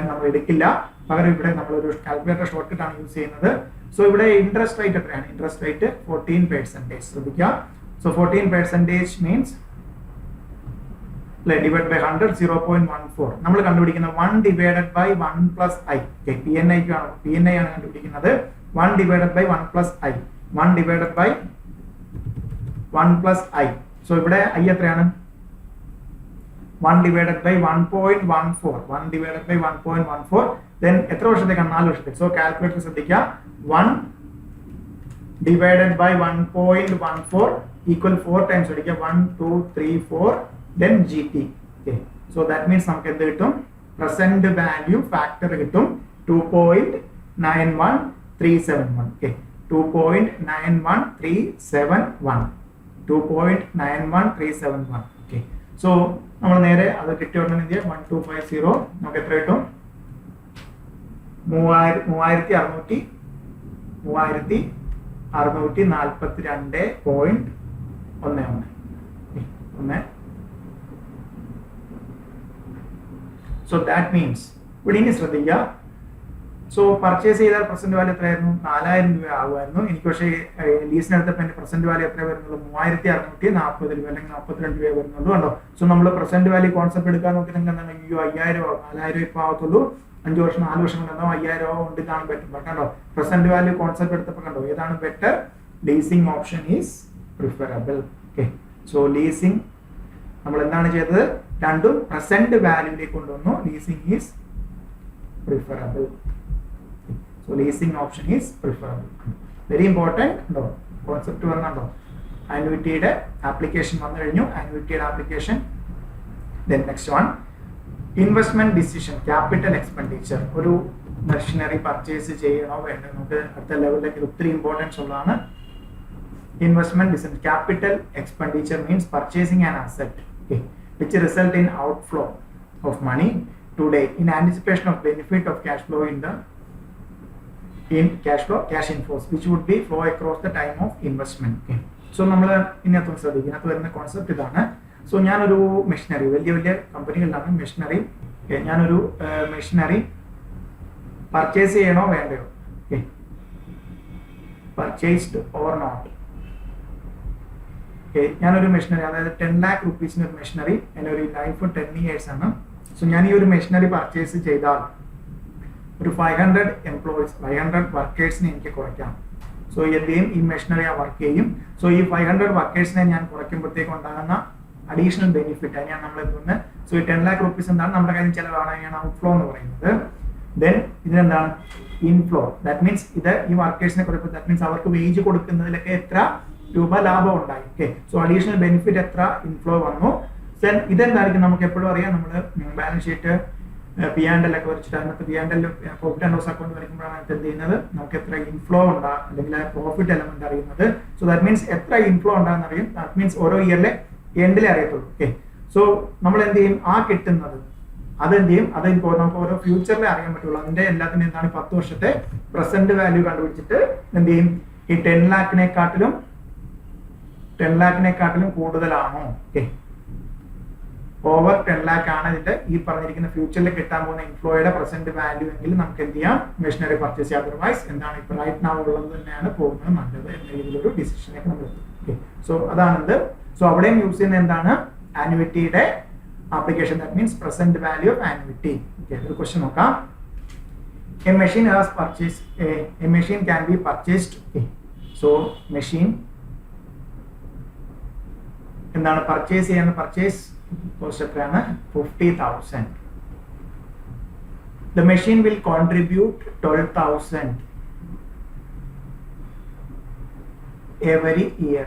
നമ്മൾ എടുക്കില്ല. പകരം ഇവിടെ നമ്മളൊരു കാൽക്കുലേറ്റർ ഷോർട്ട് കട്ട് ആണ് യൂസ് ചെയ്യുന്നത്. സോ ഇവിടെ ഇൻട്രസ്റ്റ് റേറ്റ് എത്രയാണ്? Interest rate 14%. ശ്രദ്ധിക്കുക. So 14% means divide by 100 0.14. നമ്മൾ കണ്ടുപിടിക്കുന്ന 1 ഡിവൈഡഡ് ബൈ 1 + I. PNI ആണ് കണ്ടുപിടിക്കുന്നത്. 1 divided by 1 + I. 1 divided by 1 + I. So ഇവിടെ I എത്രയാണ്? 1 divided by 1.14. 1 divided by 1.14. Then എത്ര വർഷത്തേക്കാണ്? 4 വർഷത്തേക്ക്. സോ കാൽക്കുലേറ്റർ ശ്രദ്ധിക്കുക. 1 ഡിവൈഡഡ് ബൈ 1.14 ഈക്വൽ 4 ടൈംസ് അടിക്കുക. 1 2 3 4 then GT. Okay, so that means നമുക്ക് എന്ത് കിട്ടും? പ്രസന്റ് വാല്യൂ ഫാക്ടർ കിട്ടും 2.91371. Okay, 2.91371. 2.91371. Okay, so നമ്മൾ നേരെ അത് കിട്ടിയ ഉടനെ എന്ത് ചെയ്യാം? 1250 നമുക്ക് എത്ര കിട്ടും? 3642.11. So that means ഇവിടെ ഇനി ശ്രദ്ധിക്കുക. സോ പർച്ചേസ് ചെയ്താൽ പ്രസന്റ് വാല്യൂ എത്രയായിരുന്നു? 4000 രൂപ ആകുമായിരുന്നു. എനിക്ക് പക്ഷേ ലീസിനെടുത്തപ്പോൾ എൻ്റെ പ്രസന്റ് വാല്യൂ എത്ര വരുന്നുള്ളൂ? 3640 രൂപ അല്ലെങ്കിൽ 42 രൂപ വരുന്നുള്ളൂ. കണ്ടോ? സോ നമ്മൾ പ്രസന്റ് വാല്യൂ കോൺസെപ്റ്റ് എടുക്കാൻ നോക്കി നിങ്ങൾക്ക് എന്താണ്? 5000 ആവും. 4000 ഇപ്പോൾ ആവത്തുള്ളൂ. 5 വർഷം 4 വർഷം കൊണ്ട് 5000 കൊണ്ട് ഇതാണ് ബെറ്റർ. ബട്ട് കണ്ടോ, പ്രസന്റ് വാല്യൂ കോൺസെപ്റ്റ് എടുത്തപ്പോൾ കണ്ടോ ഏതാണ് better? Leasing option is preferable. Okay, so leasing നമ്മൾ എന്താണ് ചെയ്തത്? രണ്ടും പ്രസന്റ് വാല്യൂയിലേക്ക് കൊണ്ടുവന്നു. Leasing is preferable. So leasing option is preferable. Very important. ഉണ്ടോ കോൺസെപ്റ്റ് പറഞ്ഞുണ്ടോ? ആനുവിറ്റിയുടെ ആപ്ലിക്കേഷൻ വന്നു കഴിഞ്ഞു. ആനുവിറ്റിയുടെ application. Then next one, investment decision, capital expenditure. ഒരു മെഷീനറി പർച്ചേസ് ചെയ്യണോ വേണ്ടോ? നമുക്ക് അടുത്ത ലെവലിലേക്ക് ഒത്തിരി ഇമ്പോർട്ടൻസ് ഉള്ളതാണ്. Investment decision, capital expenditure means purchasing an asset which result in outflow of money today in anticipation of benefit of cash flow cash inflows which would be flow across the time of investment. Okay, so നമ്മൾ ഇതിനകത്ത് ശ്രദ്ധിക്കുക. ഇതിനകത്ത് വരുന്ന concept ഇതാണ്. So ഞാനൊരു machinery, വലിയ വലിയ കമ്പനികളിലാണ് മെഷീനറി, ഞാനൊരു മെഷീനറി പർച്ചേസ് ചെയ്യണോ വേണ്ടയോ? Purchased or not. ഞാനൊരു മെഷീനറി, അതായത് 10 lakh rupees ഒരു മെഷീനറി, എൻ്റെ ഒരു ലൈഫ് 10 years ആണ്. സോ ഞാൻ ഈ ഒരു മെഷീനറി പർച്ചേസ് ചെയ്താൽ ഒരു 500 എംപ്ലോയീസ്, 500 വർക്കേഴ്സിനെ എനിക്ക് കുറയ്ക്കാം. സോ എന്തെയും ഈ മെഷീനറി ആ വർക്ക് ചെയ്യും. സോ ഈ 500 വർക്കേഴ്സിനെ ഞാൻ കുറയ്ക്കുമ്പോഴത്തേക്ക് ഉണ്ടാകുന്ന അഡീഷണൽ ബെനിഫിറ്റ് അതിനെയാണ് നമ്മൾ എത്തുന്നത്. സോ ഈ 10 lakh rupees എന്താണ് നമ്മുടെ കാര്യം ചിലവാണ്, അതിനാണ് ഔട്ട്ഫ്ലോ എന്ന് പറയുന്നത്. ദെൻ ഇതിനെന്താണ് ഇൻഫ്ലോ, ദാറ്റ് മീൻസ് ഇത് ഈ വർക്കേഴ്സിനെ കുറിച്ച് ദാറ്റ് മീൻസ് അവർക്ക് വേജ് കൊടുക്കുന്നതിലൊക്കെ എത്ര രൂപ ലാഭം ഉണ്ടായി. ഓക്കെ, സോ അഡീഷണൽ ബെനിഫിറ്റ് എത്ര ഇൻഫ്ലോ വന്നു. ദെൻ ഇതെന്തായിരിക്കും നമുക്ക് എപ്പോഴും അറിയാം, നമ്മൾ ബാലൻസ് ഷീറ്റ് P&L ഒക്കെ വരച്ചിട്ട് അതിനകത്ത് P&L profit and loss account വരയ്ക്കുമ്പോഴാണ് എന്ത് ചെയ്യുന്നത്, നമുക്ക് എത്ര ഇൻഫ്ലോ ഉണ്ടാ അല്ലെങ്കിൽ പ്രോഫിറ്റ് എലമെന്റ് അറിയുന്നത്. സോ ദാറ്റ് മീൻസ് എത്ര ഇൻഫ്ലോ ഉണ്ടാകുന്ന അറിയും, ദാറ്റ് മീൻസ് ഓരോ ഇയറിലെ എൻഡിലെ അറിയത്തുള്ളൂ. ഓക്കെ, സോ നമ്മൾ എന്ത് ചെയ്യും, ആ കിട്ടുന്നത് അതെന്ത് ചെയ്യും, അത് ഇപ്പോൾ നമുക്ക് ഓരോ ഫ്യൂച്ചറിലെ അറിയാൻ പറ്റുള്ളൂ. അതിന്റെ എല്ലാത്തിനും എന്താണ് 10 വർഷത്തെ പ്രസന്റ് വാല്യൂ കണ്ടുപിടിച്ചിട്ട് എന്ത് ചെയ്യും, ഈ 10 ലാഖിനെക്കാട്ടിലും കൂടുതലാണോ, ഓക്കെ ഓവർ 10 lakh ആണ് ഇതിന്റെ ഈ പറഞ്ഞിരിക്കുന്ന ഫ്യൂച്ചറിൽ കിട്ടാൻ പോകുന്ന ഇൻഫ്ലോയുടെ പ്രസന്റ് വാല്യൂ എങ്കിൽ നമുക്ക് എന്ത് ചെയ്യാം, മെഷീനറി പർച്ചേസ് ചെയ്യാം. അതർവൈസ് എന്താണ് ഇപ്പൊ റൈറ്റ് നാ ഉള്ളത് തന്നെയാണ് പോകുന്നത് നല്ലത് എന്ന രീതിയിലൊരു ഡിസിഷനിലേക്ക് നമ്മൾ എത്തും. ഓക്കെ, സോ അതാണിത്. സോ അവിടെയും യൂസ് ചെയ്യുന്ന എന്താണ്, ആനുവിറ്റിയുടെ application, that means present value of annuity. Okay, ഒരു ക്വസ്റ്റ്യൻ നോക്കാം. A machine has purchase a machine can be purchased. So machine എന്താണ് പർച്ചേസ് ചെയ്യുന്ന, പർച്ചേസ് കോസ്റ്റ് എത്രയാണ് 50,000. The machine will contribute 12,000 every year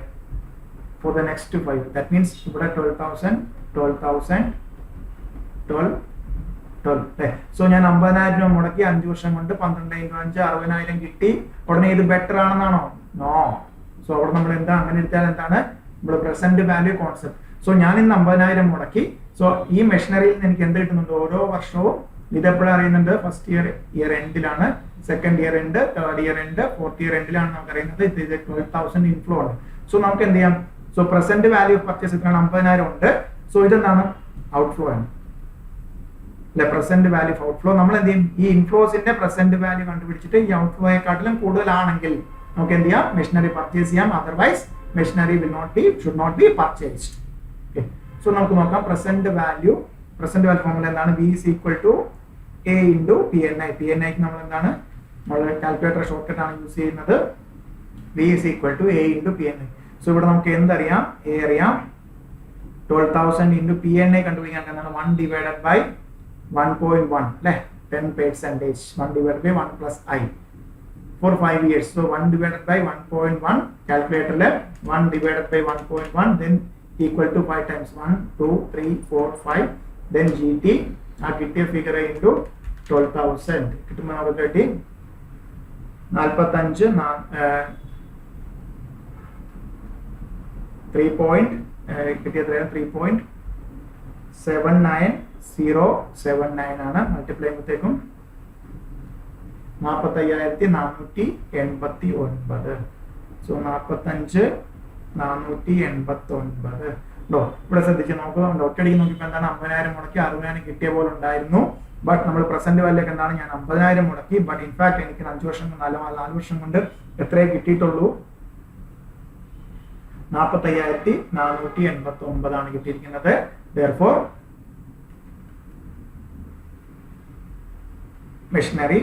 for the next 5. That means ഇവിടെ 12,000 so ഞാൻ 50,000 രൂപ മുടക്കി 5 വർഷം കൊണ്ട് 12 × 5 60,000 കിട്ടി. ഉടനെ ഇത് ബെറ്റർ ആണെന്നാണോ? നോ. സോ അവിടെ നമ്മൾ എന്താ അങ്ങനെ എടുത്താൽ എന്താണ് നമ്മൾ പ്രസന്റ് വാല്യൂ കോൺസെപ്റ്റ്. സോ ഞാൻ ഇന്ന് 50,000 മുടക്കി. സോ ഈ മെഷീനറിയിൽ നിന്ന് എനിക്ക് എന്ത് കിട്ടുന്നുണ്ട്, ഓരോ വർഷവും ഇതെപ്പോഴും അറിയുന്നുണ്ട്, ഫസ്റ്റ് ഇയർ എൻഡിലാണ്, second year end, third year end, fourth year എൻഡിലാണ് നമുക്ക് അറിയുന്നത്. ഇത് 12,000 ഇൻഫ്ലോ ഉണ്ട്. സോ നമുക്ക് എന്ത് ചെയ്യാം, so present value of purchase എത്രയാണ്, 50,000 ഉണ്ട്. സോ ഇതെന്താണ് ഔട്ട്ഫ്ലോ ആണ് അല്ലെ, പ്രസന്റ് വാല്യൂ ഓഫ് ഔട്ട്ഫ്ലോ. നമ്മൾ എന്ത് ചെയ്യും, ഈ ഇൻഫ്ലോസിന്റെ പ്രസന്റ് വാല്യൂ കണ്ടുപിടിച്ചിട്ട് ഈ ഔട്ട്ഫ്ലോയെക്കാട്ടിലും കൂടുതലാണെങ്കിൽ നമുക്ക് എന്ത് ചെയ്യാം, മെഷീനറി പർച്ചേസ് ചെയ്യാം. Otherwise machinery should not be purchased. So നമുക്ക് നോക്കാം പ്രസന്റ് വാല്യൂ ഫോർമുല എന്താണ്, V is equal to A into PNI. PNIക്ക് നമ്മൾ എന്താണ്, നമ്മൾ കാൽക്കുലേറ്റർ ഷോർട്ട് കട്ട് ആണ് യൂസ് ചെയ്യുന്നത്. V is equal to A into PNI. So ഇവിടെ നമുക്ക് എന്തറിയാം, A അറിയാം, 12,000 into PNI കണ്ടുപിടിക്കാൻ എന്താണ് 1 divided by 1.1 അല്ലെ, 10%, 1 divided by 1 plus I for 5 years. So 1 divided by 1.1 calculator 1 divided by 1.1 then equal to 5 times 1 2 3 4 5 then GT ആ കിട്ടിയ figure into 12,000 കിട്ടുമ്പോൾ നമുക്ക് കിട്ടി 45 3.79079 ആണ്. മൾട്ടിപ്ലൈ ചെയ്യുമ്പോഴത്തേക്കും 45,489. സോ 45,489. ഇവിടെ ശ്രദ്ധിച്ച് നോക്കുക, ഒറ്റയടിക്ക് നോക്കിയപ്പോൾ എന്താണ് 50,000 മുടക്കി 60,000 കിട്ടിയ പോലെ ഉണ്ടായിരുന്നു. ബട്ട് നമ്മൾ പ്രസന്റ് വാല്യൂ എന്താണ്, ഞാൻ 50,000 മുടക്കി, ബട്ട് ഇൻഫാക്ട് എനിക്ക് 4 വർഷം കൊണ്ട് എത്രയേ കിട്ടിയിട്ടുള്ളൂ, 45,489 ആണ് കിട്ടിയിരിക്കുന്നത്. Therefore machinery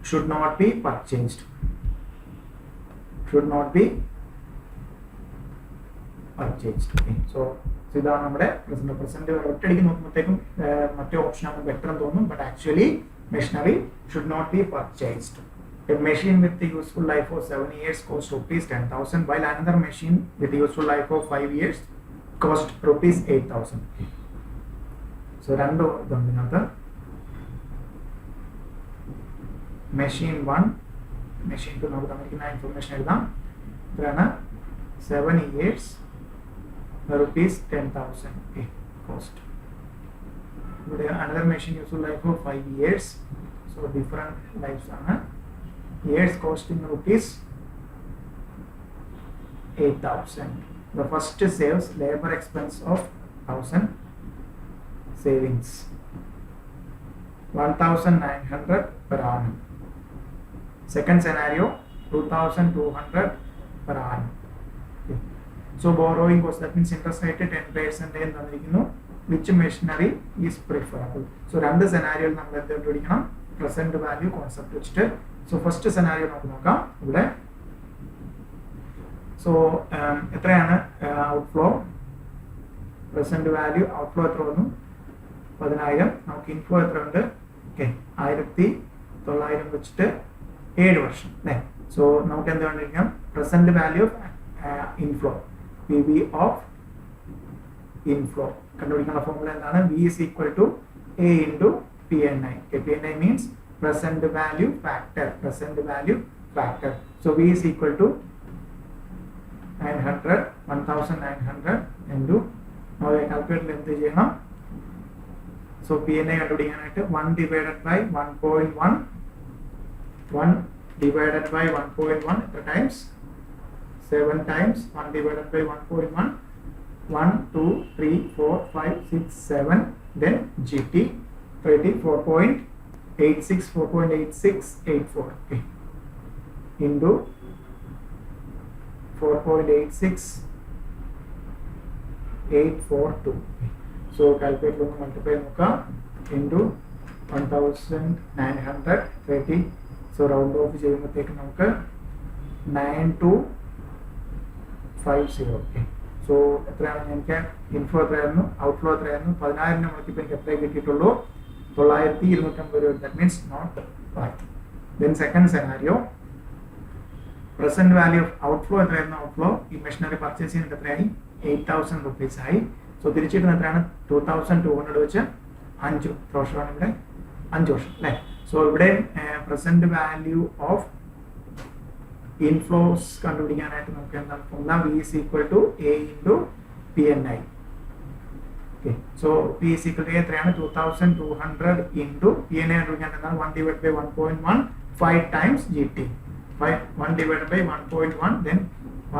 should not be purchased. Okay. So ഇതാണ് നമ്മുടെ പ്രസന്റ് ഒറ്റയടിക്ക് നോക്കുമ്പോഴത്തേക്കും മറ്റേ ഓപ്ഷനാണ് ബെറ്റർ എന്ന് തോന്നും, but actually machinery should not be purchased. A machine with the useful life of 7 years cost rupees 10,000, while another machine with the useful life of 5 years cost rupees 8,000. So രണ്ട് ഇതുണ്ട് ഇതിനകത്ത്. Machine 1, machine 2 നമുക്ക് തന്നിരിക്കുന്ന information എഴുതാം. ഇതാണ് 7 years rupees 10,000 cost. ഇവിടെ another machine useful life of 5 years, so different lives ആണ്. Years costing rupees 8,000. The first saves labor expense of 1,000 savings 1,900 per annum. Second scenario 2,200 per annum. Okay. So borrowing cost, that means interest rate 10% തന്നിരിക്കുന്നു. Which machinery is preferable? So രണ്ട് സെനാരിയോയിൽ നമ്മൾ എന്ത് കണ്ടുപിടിക്കണം, present value concept വെച്ചിട്ട്. So first scenario നമുക്ക് നോക്കാം. ഇവിടെ so എത്രയാണ് ഔട്ട്ഫ്ലോ, പ്രസന്റ് വാല്യൂ ഔട്ട്ഫ്ലോ എത്ര വന്നു 10,000. നമുക്ക് ഇൻഫ്ലോ എത്ര ഉണ്ട്? ഓക്കെ 1900 വെച്ചിട്ട് 7 വർഷം അല്ലേ. സോ നമുക്ക് എന്ത് കണ്ടിരിക്കാം? Present value of inflow, P V of inflow കണ്ടുപിടിക്കാനുള്ള ഫോർമുല എന്താണ്? V is equal to A into P N I. P N I means present value factor. Present value factor. So V is equal to 1900 into കാൽക്കുലേറ്ററിൽ എന്ത് ചെയ്യണം? So P N I കണ്ടുപിടിക്കാനായിട്ട് 1 divided by 1.1 1 divided by 1.1 at the times 7 times 1 divided by 1.1 1 2 3 4 5 6 7 then GT 4.86 4.8684 okay into 4.86842 okay. So calculate multiply into 1930. So round off ചെയ്യുമ്പോഴത്തേക്ക് നമുക്ക് 9250 okay. So എത്രയാണ് എനിക്ക് inflow എത്രയായിരുന്നു, outflow എത്രയായിരുന്നു? 10,000 നമ്മൾക്കിപ്പോൾ എനിക്ക് എത്രയേ കിട്ടിയിട്ടുള്ളൂ? 9,250 രൂപ. That means not right. Then second scenario, present value of outflow എത്രയായിരുന്നു? ഔട്ട്ഫ്ലോ ഈ മെഷീനറി പർച്ചേസ് ചെയ്യുന്നത് എത്രയായി? 8,000 റുപ്പീസ് ആയി. സോ തിരിച്ചിട്ടുന്ന എത്രയാണ്? 2,200 വെച്ച് 5 വർഷമാണ് ഇവിടെ, 5 വർഷം അല്ലേ. സോ ഇവിടെ പ്രസന്റ് വാല്യൂ ഓഫ് ഇൻഫ്ലോസ് കണ്ടുപിടിക്കാനായിട്ട് നമുക്ക് എന്താണ് formula? V is equal to A into P N I. Okay. So P is equal to എത്രയാണ്? 2,200 ഇൻറ്റു പി എൻ ഐ കണ്ടുപിടിക്കാൻ എന്താണ്? 1 divide by 1.1 5 times G T. 1 divide by 1.1 then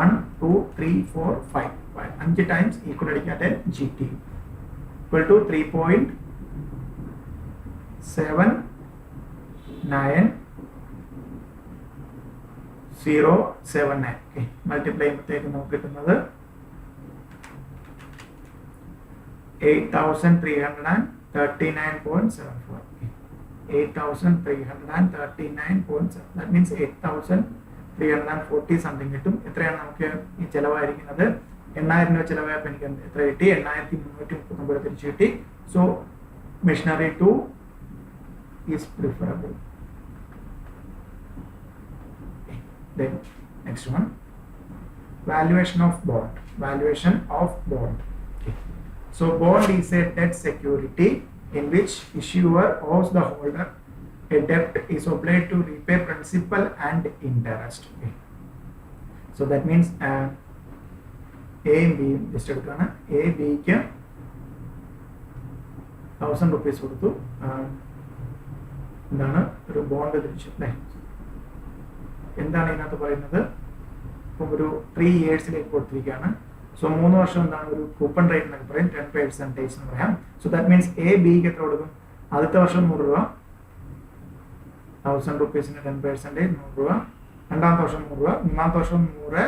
1 2 3 4 5 5 times equal അടിക്കാട്ടെ G T equal to 3.79079. Okay. Multiply ചെയ്യുമ്പോഴത്തേക്ക് നമുക്ക് കിട്ടുന്നത് 8,339.74. 8,339.7. That means 8,340 something കിട്ടും. എത്രയാണ് നമുക്ക് ഈ ചെലവായിരിക്കുന്നത്? 8,000 രൂപ ചെലവായപ്പോൾ എനിക്ക് എത്ര കിട്ടി? 8,339 തിരിച്ചു കിട്ടി. So machinery 2 is preferable. Then next one, valuation of bond. Valuation of bond. Okay. So bond is a debt security in which issuer owes the holder a debt is obliged to repay principal and interest. Okay. So that means A and B just എടുക്കുകയാണ്. A Bക്ക് 1,000 rupees കൊടുത്തു. എന്താണ് ഒരു bond തിരിച്ചു അല്ലേ. എന്താണ് ഇതിനകത്ത് പറയുന്നത്? ഇപ്പം ഒരു 3 yearsലേക്ക് കൊടുത്തിരിക്കുകയാണ്. സോ 3 വർഷം എന്താണ് ഒരു കൂപ്പൺ റേറ്റ് എന്നൊക്കെ പറയും, 10% എന്ന് പറയാം. സോ ദാറ്റ് മീൻസ് എ ബിക്ക് എത്ര കൊടുക്കും? ആദ്യത്തെ വർഷം 100 രൂപ, 1,000 റുപ്പീസിന് 10% 100 രൂപ. രണ്ടാമത്തെ വർഷം 100 രൂപ. മൂന്നാമത്തെ വർഷം 100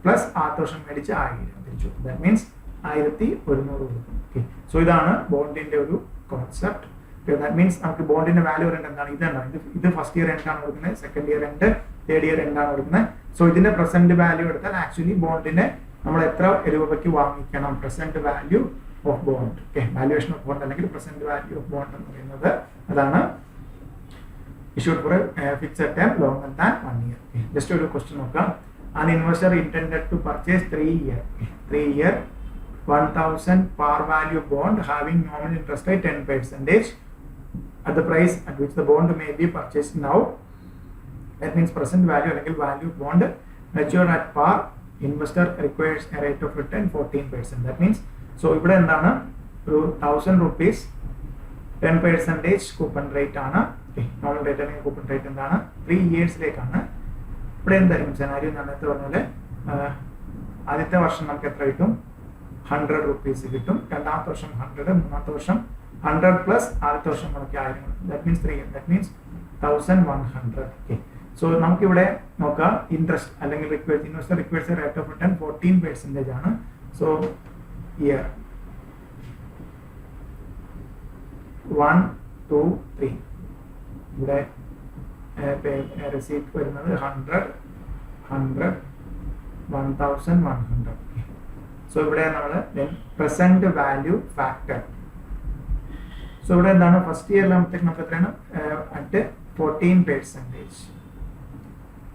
പ്ലസ് ആദ്യത്തെ വർഷം മേടിച്ച് 1000 തിരിച്ചു. ദാറ്റ് മീൻസ് 1,100 കൊടുക്കും. ഓക്കെ. സോ ഇതാണ് ബോണ്ടിന്റെ ഒരു കോൺസെപ്റ്റ്. ദാറ്റ് മീൻസ് നമുക്ക് ബോണ്ടിന്റെ വാല്യൂ റെന്റ് എന്താണ്? ഇതാണ്. ഇത് ഫസ്റ്റ് ഇയർ എന്താണ് കൊടുക്കുന്നത്, second year end, third year എന്താണ് കൊടുക്കുന്നത്. സോ ഇതിന്റെ പ്രസന്റ് വാല്യൂ എടുത്താൽ ആക്ച്വലി ബോണ്ടിനെ നമ്മൾ എത്ര രൂപയ്ക്ക് വാങ്ങിക്കണം? Present value of bond. Okay. Valuation of bond അല്ലെങ്കിൽ പ്രസന്റ് വാല്യൂ ഓഫ് ബോണ്ട് എന്ന് പറയുന്നത് അതാണ്. issued for a fixed term longer than 1 year. Okay. Just ഒരു ക്വസ്റ്റ്യൻ നോക്കാം. An investor intended to purchase 3-year 1,000 par value bond having nominal interest rate 10% at the price at which the bond may be purchased now. That means present value അല്ലെങ്കിൽ value bond matured at par. Investor requires a rate of return 14%. That means so ഇവിടെ എന്താണ്? ഒരു 1,000 rupees 10% coupon rate ആണ്. Normal rate അല്ലെങ്കിൽ coupon rate എന്താണ്? 3 yearsലേക്കാണ്. ഇവിടെ എന്തായിരിക്കും scenario? നേരത്തെ പറഞ്ഞാൽ ആദ്യത്തെ വർഷം നമുക്ക് എത്ര കിട്ടും? 100 rupees കിട്ടും. രണ്ടാമത്തെ വർഷം 100, മൂന്നാമത്തെ വർഷം 100 പ്ലസ് ആദ്യത്തെ വർഷം നമുക്ക് 1000 കിട്ടും. That means 3 years. That means 1,100. Okay. So നമുക്കിവിടെ നോക്കാം ഇൻട്രസ്റ്റ് അല്ലെങ്കിൽ investor requires rate of return 14% ആണ്. സോ ഇയർ 1 2 3 ഇവിടെ റെസീപ്റ്റ് വരുന്നത് 100 100 1,100. സോ ഇവിടെ നമ്മൾ പ്രസന്റ് വാല്യൂ ഫാക്ടർ. സോ ഇവിടെ എന്താണ് ഫസ്റ്റ് ഇയറിലാകുമ്പോഴത്തേക്ക് നമുക്ക് എത്രയാണ് at 14%.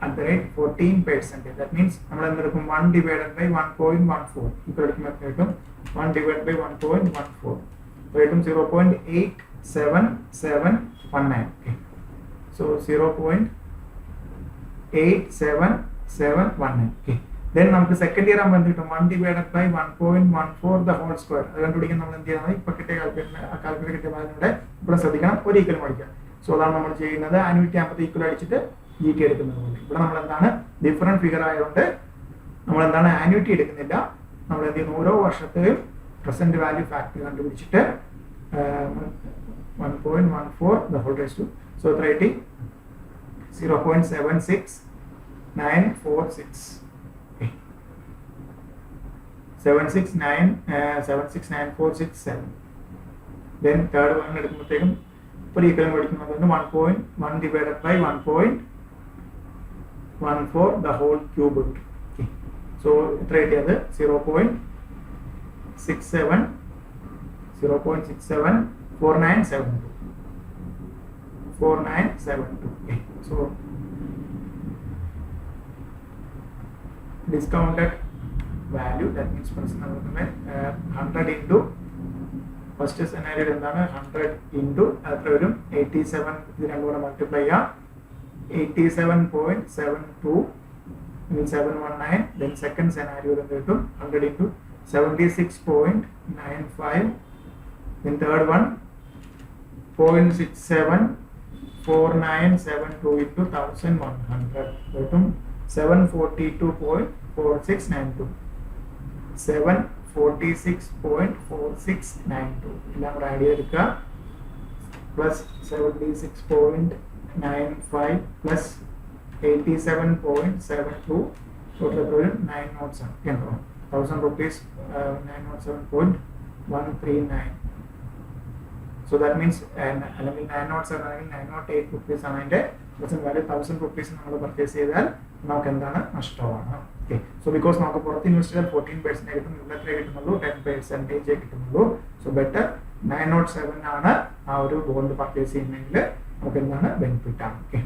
At the rate 14%. That means നമ്മൾ എന്തെടുക്കും 1 divided by 1.14 ഇപ്പോൾ എടുക്കുമ്പോഴത്തേക്കും 1 divided by 1.14 റേറ്റും 0.87719. okay. So 0.87719. okay. Then നമുക്ക് സെക്കൻഡ് ഇയർ ആകുമ്പോൾ എന്ത് കിട്ടും 1 divided by 1.14 the whole square. അത് കണ്ടുപിടിക്കാൻ നമ്മൾ എന്ത് ചെയ്യണം ഇപ്പോൾ കിട്ടിയ കാൽക്കുലേറ്റർ കിട്ടിയ വാല്യൂടെ ഇവിടെ ശ്രദ്ധിക്കണം ഒരു ഈക്വൽ പഠിക്കാം. സോ അതാണ് നമ്മൾ ചെയ്യുന്നത്. ആനുവിറ്റി ആകുമ്പോൾ ഈക്വൽ അടിച്ചിട്ട് ജി ടി എടുക്കുന്നത് പോലെ ഇവിടെ നമ്മൾ എന്താണ് ഡിഫറെന്റ് ഫിഗർ ആയതുകൊണ്ട് നമ്മൾ എന്താണ് ആനുവിറ്റി എടുക്കുന്നില്ല. നമ്മൾ എന്ത് ചെയ്യുന്നു ഓരോ വർഷത്തെയും പ്രസന്റ് വാല്യൂ ഫാക്ടർ കണ്ടുപിടിച്ചിട്ട് 1.14 the whole raised to so 0.76946 okay. 7694667. then third one എടുക്കുമ്പോഴത്തേക്കും ഇപ്പോൾ ഈക്വലും പഠിക്കുന്നത് 1.1 divided by 1.14 the whole cube. okay. so എത്ര കിട്ടിയത് 0.674972. okay. so discounted value that means 100 into first scenario എന്താണ് 100 ഇൻറ്റു എത്ര വരും 87. ഇത് രണ്ടും കൂടെ മൾട്ടിപ്ലൈ ചെയ്യാം 87.72 719. then സെക്കൻഡ് സെനാരിയോ എന്ത് കിട്ടും 100 into 76.95. then third one 0.674972 into 1100 കിട്ടും 742.4692. 746.4692 എല്ലാം കൂടെ ആഡ് ചെയ്തെടുക്കുക പ്ലസ് 76.95 പ്ലസ് 87.72 ടോട്ടൽ എത്ര വരും 907 കേട്ടോ 1000 rupees 907.139. so that means അല്ലെങ്കിൽ 907 അല്ലെങ്കിൽ 908 rupees ആണ് അതിന്റെ പ്രസന്റ് വാല്യൂ 1000 rupees നമ്മൾ പർച്ചേസ് ചെയ്താൽ നമുക്ക് എന്താണ് നഷ്ടമാണ്. ഓക്കെ സോ ബിക്കോസ് നമുക്ക് പുറത്ത് ഇൻവെസ്റ്റ് ചെയ്താൽ 14% കിട്ടും ഇവിടെ എത്ര കിട്ടുന്നുള്ളൂ 10% കിട്ടുന്നുള്ളൂ. സോ ബെറ്റർ 907 ആണ് ആ ഒരു ബോണ്ട് പർച്ചേസ് ചെയ്യുന്നതെങ്കിൽ നമുക്ക് എന്താണ് ബെനിഫിറ്റ് ആണ്. Okay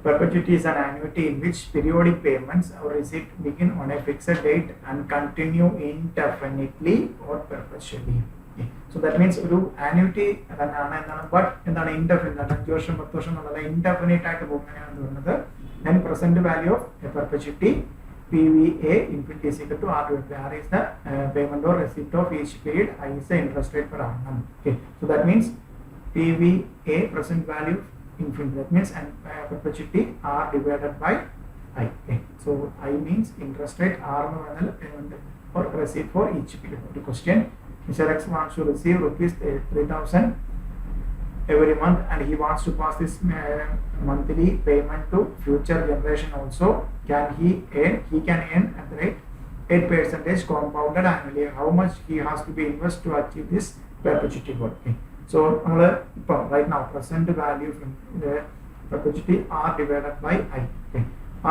perpetuity is an annuity in which periodic payments or receipt begin on a fixed date and continue indefinitely or perpetually. okay. so that means ഒരു annuity തന്നെയാണ് എന്താണ് ബട്ട് എന്താണ് ഇൻഡെഫിനിറ്റ് 5 വർഷം 10 വർഷം എന്നുള്ളത് ഇൻഡെഫിനിറ്റ് ആയിട്ട് പോകുന്നതാണ് പറയുന്നത്. then present value of a perpetuity PVA infinity is equal to R divided by R is the payment or receipt of each period. I is the interest rate per annum. okay so that means PVA present value infinity that means and perpetuity R divided by I. okay so I means interest rate R എന്ന് പറഞ്ഞാൽ payment or receipt for each period. ഒരു question Mr. X wants to receive rupees 3000 every month and he wants to pass this monthly payment to future generation also. Can he can earn at the rate 8% compounded annually. How much he has to be invest to achieve this perpetuity goal. okay so നമ്മൾ ഇപ്പോൾ right now present value from the perpetuity R divided by I. okay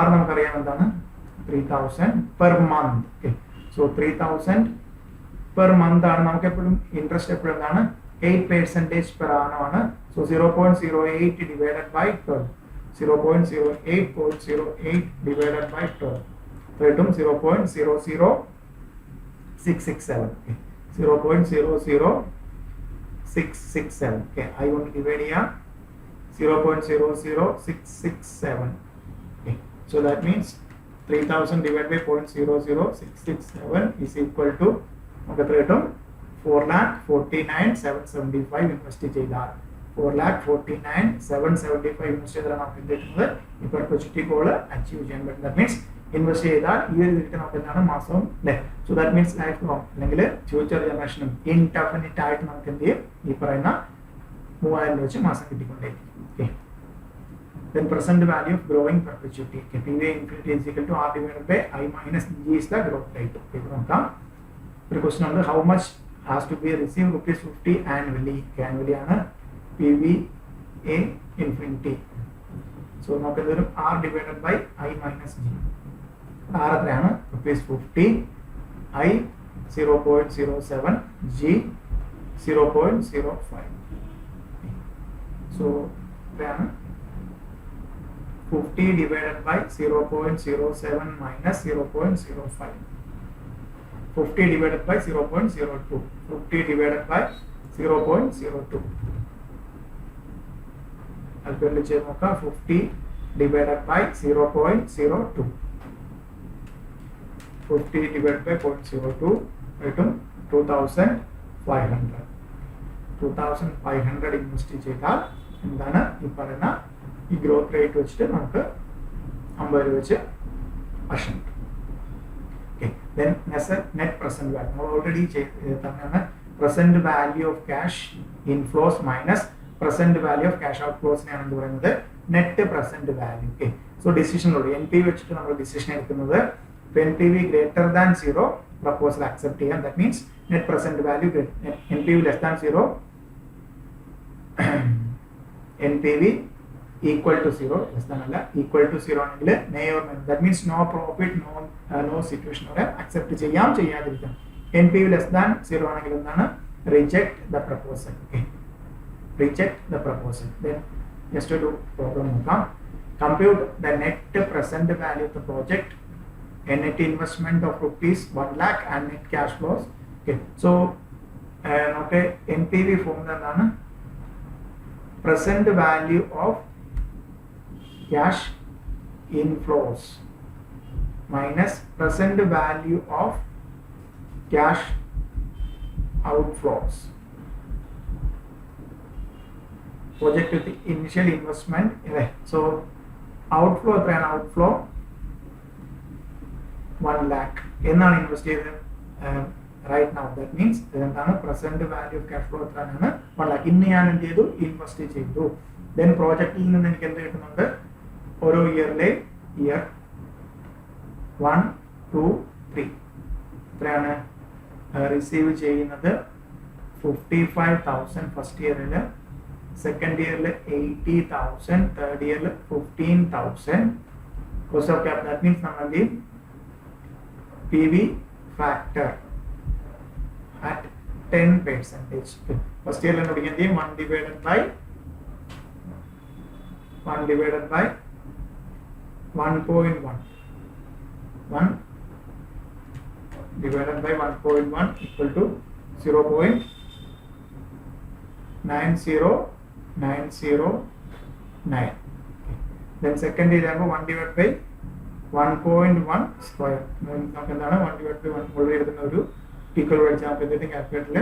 R നമുക്കറിയാം എന്താണ് 3000 per month. okay so 3000 per month ആണ് നമുക്ക് എപ്പോഴും interest എപ്പോഴും എന്താണ് 8% per annum ആണ്. so 0.08 divided by 12 0.08 divided by 12 കിട്ടും 0.00667. okay 0.00667. okay I want to divide here 0.00667. okay so that means 3000 divided by 0.00667 is equal to നമുക്ക് എത്ര കിട്ടും 4,49,775 ഇൻവെസ്റ്റ് ചെയ്താൽ 4,49,775 ഇൻവെസ്റ്റ് ചെയ്താൽ നമുക്ക് എന്ത് കിട്ടുന്നത് ഈ പെർപെച്യൂറ്റി ഗോൾ അച്ചീവ് ചെയ്യാൻ പറ്റും. ദാറ്റ് മീൻസ് ഇൻവെസ്റ്റ് ചെയ്താൽ ഈ ഒരു രീതിക്ക് നമുക്ക് എന്താണ് മാസവും അല്ലേ. So that means life long അല്ലെങ്കിൽ ഫ്യൂച്ചർ ജനറേഷനും ഇൻഡെഫിനിറ്റ് ആയിട്ട് നമുക്ക് എന്ത് ചെയ്യും ഈ പറയുന്ന 3000 വെച്ച് മാസം കിട്ടിക്കൊണ്ടേയിരിക്കും. Okay then present value of growing perpetuity. okay PVA infinity is equal to R divided by I minus G is the growth rate. okay നോക്കാം ഒരു ക്വസ്റ്റ്യൻ ഉണ്ട് how much has to be received ₹50 annually. annually ആണ് PVA infinity. so നമുക്ക് ഇതൊരു R divided by I minus G. R എത്രയാണ് ₹50 I 0.07, G 0.05. So then 50 divided by 0.07 minus 0.05. 50 divided by 0.02. 50 divided by 0.02. Calculate cheyoka 50 divided by 0.02. 50 divided by 0.02 item 2500. 2500 invest ചെയ്താൽ എന്താണ് ഈ പറയുന്ന ഈ growth rate വെച്ചിട്ട് നമുക്ക് 50 രൂപ വെച്ച് വർഷം കിട്ടും. Okay, then net present value നമ്മൾ ഓൾറെഡി തന്നെയാണ്. Present value of cash inflows minus present value of cash out ഫ്ലോസിനെയാണ് എന്ത് പറയുന്നത് net present value. Okay, so ഡിസിഷനോട് എൻ പി വെച്ചിട്ട് നമ്മൾ ഡിസിഷൻ എടുക്കുന്നത് NPV greater than 0 proposal accept ചെയ്യാം. That means net present value NPV less than 0 NPV equal to 0 less than അല്ല equal to 0 ആണെങ്കിൽ may or may, that means no profit no situation or accept ചെയ്യാം ചെയ്യാതിരിക്കാം. NPV less than 0 ആണെങ്കിൽ എന്താണ് reject the proposal. Okay, reject the proposal. Then just to do problem നോക്കാം. Compute the net present value of the project, a net investment of rupees 1 lakh and net cash flows. Okay, so okay, NPV formula എന്താണ് present value of cash inflows minus present value of cash outflows. Project with the initial investment. So outflow എത്രയാണ് outflow 1 lakh എന്നാണ് invest ചെയ്തത് right now. That means എന്താണ് present value of cash flow എത്രയാണ് 1 lakh. ഇന്ന് ഞാൻ എന്ത് ചെയ്തു invest ചെയ്തു. ദെൻ പ്രോജക്റ്റിൽ നിന്ന് എനിക്ക് എന്ത് കിട്ടുന്നുണ്ട് ഓരോ ഇയറിലെ ഇയർ 1, 2, 3 എത്രയാണ് റിസീവ് ചെയ്യുന്നത് 55,000 ഫസ്റ്റ് ഇയറിൽ, സെക്കൻഡ് ഇയറിൽ 80,000, തേർഡ് ഇയറിൽ 15,000. Cost of capital that means നമ്മൾ എന്ത് PV factor at 10%. First year 1 divided by 1.1 divided by 1.1 equal to 0.90909. Then second year 1 divided by 1.1 square. നമുക്ക് എന്താണ് 1 divided by 1 ഓൾറെഡി എടുക്കുന്ന ഒരു ഈക്വൽ പഠിച്ചാൽ നമുക്ക് എന്തെങ്കിലും കാൽക്കുലേറ്ററിൽ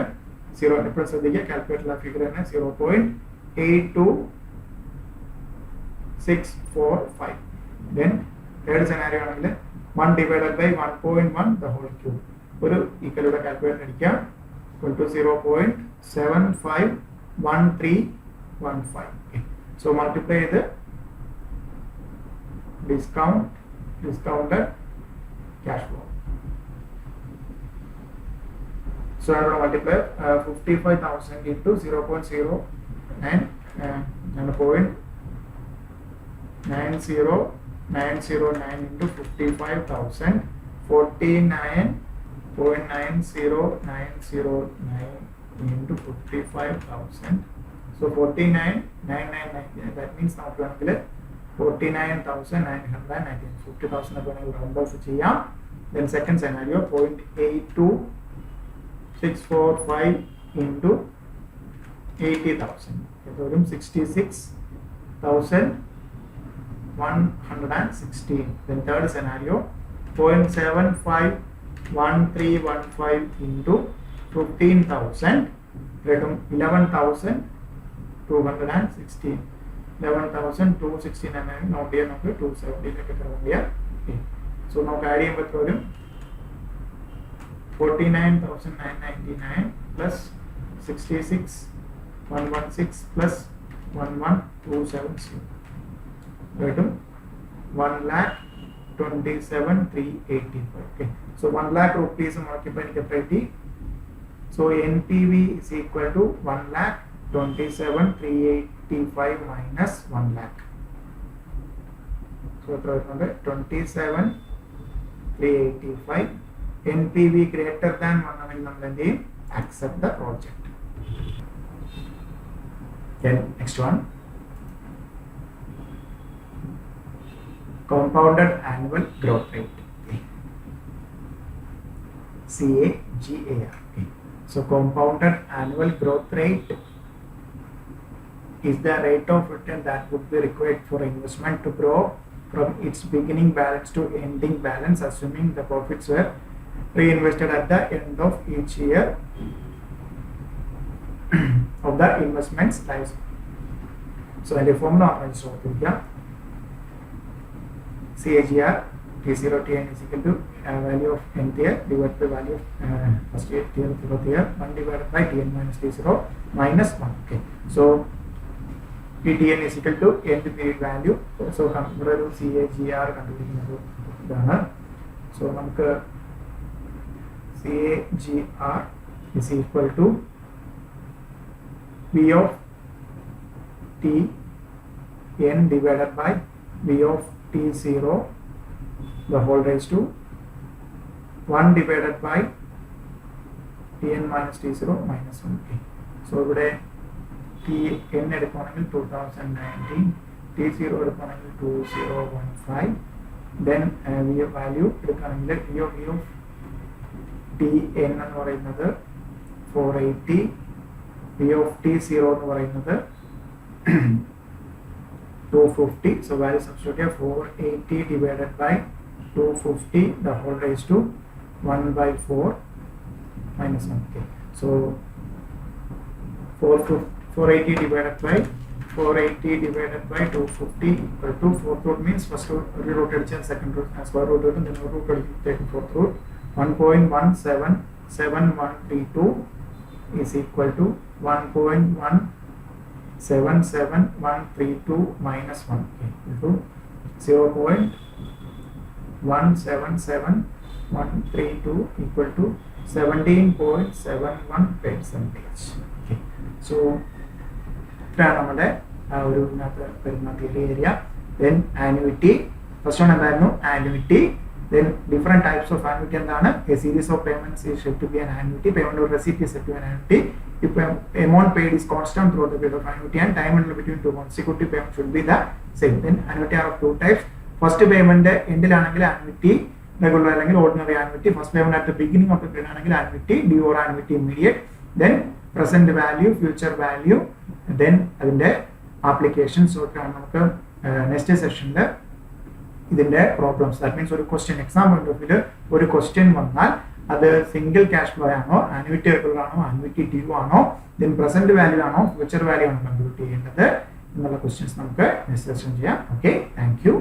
0 എപ്പോഴും ശ്രദ്ധിക്കുക. കാൽക്കുലേറ്ററിൽ ആ ഫിഗർ തന്നെ 0.82645. ദെൻ തേർഡ് സെനാരിയോ ആണെങ്കിൽ 1 divided by 1.1 the whole cube. ഒരു ഈക്വലൂടെ കാൽക്കുലേറ്റർ അടിക്കുക equal to 0.751315. സോ മൾട്ടിപ്ലൈ ചെയ്ത് discounted cash flow. So I'm going to multiply 55,000 into 0.09 90909 into 55,000 49.90909 into 55,000. So 49,999. That means now 49,990. 50,000 round off ചെയ്യാം. Then second scenario 0.82645 into 80,000. So 66,116. Then third scenario 0.751315 into 15,000. 11,216. 11,269 note here, number 270. So now carry number 49,999 plus 66,116 plus 11,270. 1,27,385. Okay. So 1 lakh rupees multiplied by T. So NPV is equal to 1,27,385 minus 1 lakh. So 27,385. NPV greater than 1 ആണെങ്കിൽ നമ്മൾ എന്ത് ചെയ്യും? Accept the project. Then next one, compounded annual growth rate, CAGR. So compounded annual growth rate is the rate of return that would be required for investment to grow from its beginning balance to ending balance, assuming the profits were reinvested at the end of each year of the investment's life. So the formula is CAGR T0Tn is equal to value of nth year divided by value of first year, 0th year, 1 divided by Tn minus T0 minus 1. Okay, so Tn is equal to end period value. So നമ്മുടെ ഒരു CAGR കണ്ടുപിടിക്കുന്നത് ഇതാണ്. So നമുക്ക് CAGR is equal to V of Tn divided by V of T0 the whole raised to 1 divided by Tn minus T0 minus 1. Okay. So ഇവിടെ Tn എടുക്കുകയാണെങ്കിൽ 2019, T0 എടുക്കുകയാണെങ്കിൽ 2015, then V of value എടുക്കുകയാണെങ്കിൽ V of Tn എന്ന് പറയുന്നത് 480, V of T0 എന്ന് പറയുന്നത് 250. So value substitute here 480 divided by 250 the whole raised to 1 by 4 minus 1. Okay. So 480 divided by 250 equal to fourth root means first root rooted and second root square root and then root take fourth root 1.177132 is equal to 1.177132 minus 1 into 0.177132 equal to 17.71%. Okay. So ഇതാണ് നമ്മുടെ ഒരു വരുന്ന area. Then annuity, first one എന്തായിരുന്നു? Annuity. Then different types of annuity എന്താണ്? A series of payments is said to be an annuity. Payment or receipt is said to be an annuity. If amount paid is constant throughout the period of annuity and time interval between two consecutive payments should be the same. Then annuity are of two types. First payment എൻഡിലാണെങ്കിൽ annuity regular അല്ലെങ്കിൽ ordinary annuity. First payment at the beginning of the period ആണെങ്കിൽ annuity due or annuity immediate. Then present value, future value, then അതിന്റെ applications. So നമുക്ക് next sessionൽ ഇതിന്റെ problems, that means ഒരു question exam point of view ഒരു question വന്നാൽ അത് single cash flow ആണോ, annuity regular ആണോ, ആനുവിറ്റി ഡ്യൂ ആണോ, ദെൻ പ്രസന്റ് വാല്യൂ ആണോ, ഫ്യൂച്ചർ വാല്യൂ ആണോ കമ്പ്യൂട്ട് ചെയ്യേണ്ടത് എന്നുള്ള ക്വസ്റ്റ്യൻസ് നമുക്ക് നെക്സ്റ്റ് സെഷൻ ചെയ്യാം. Okay, thank you.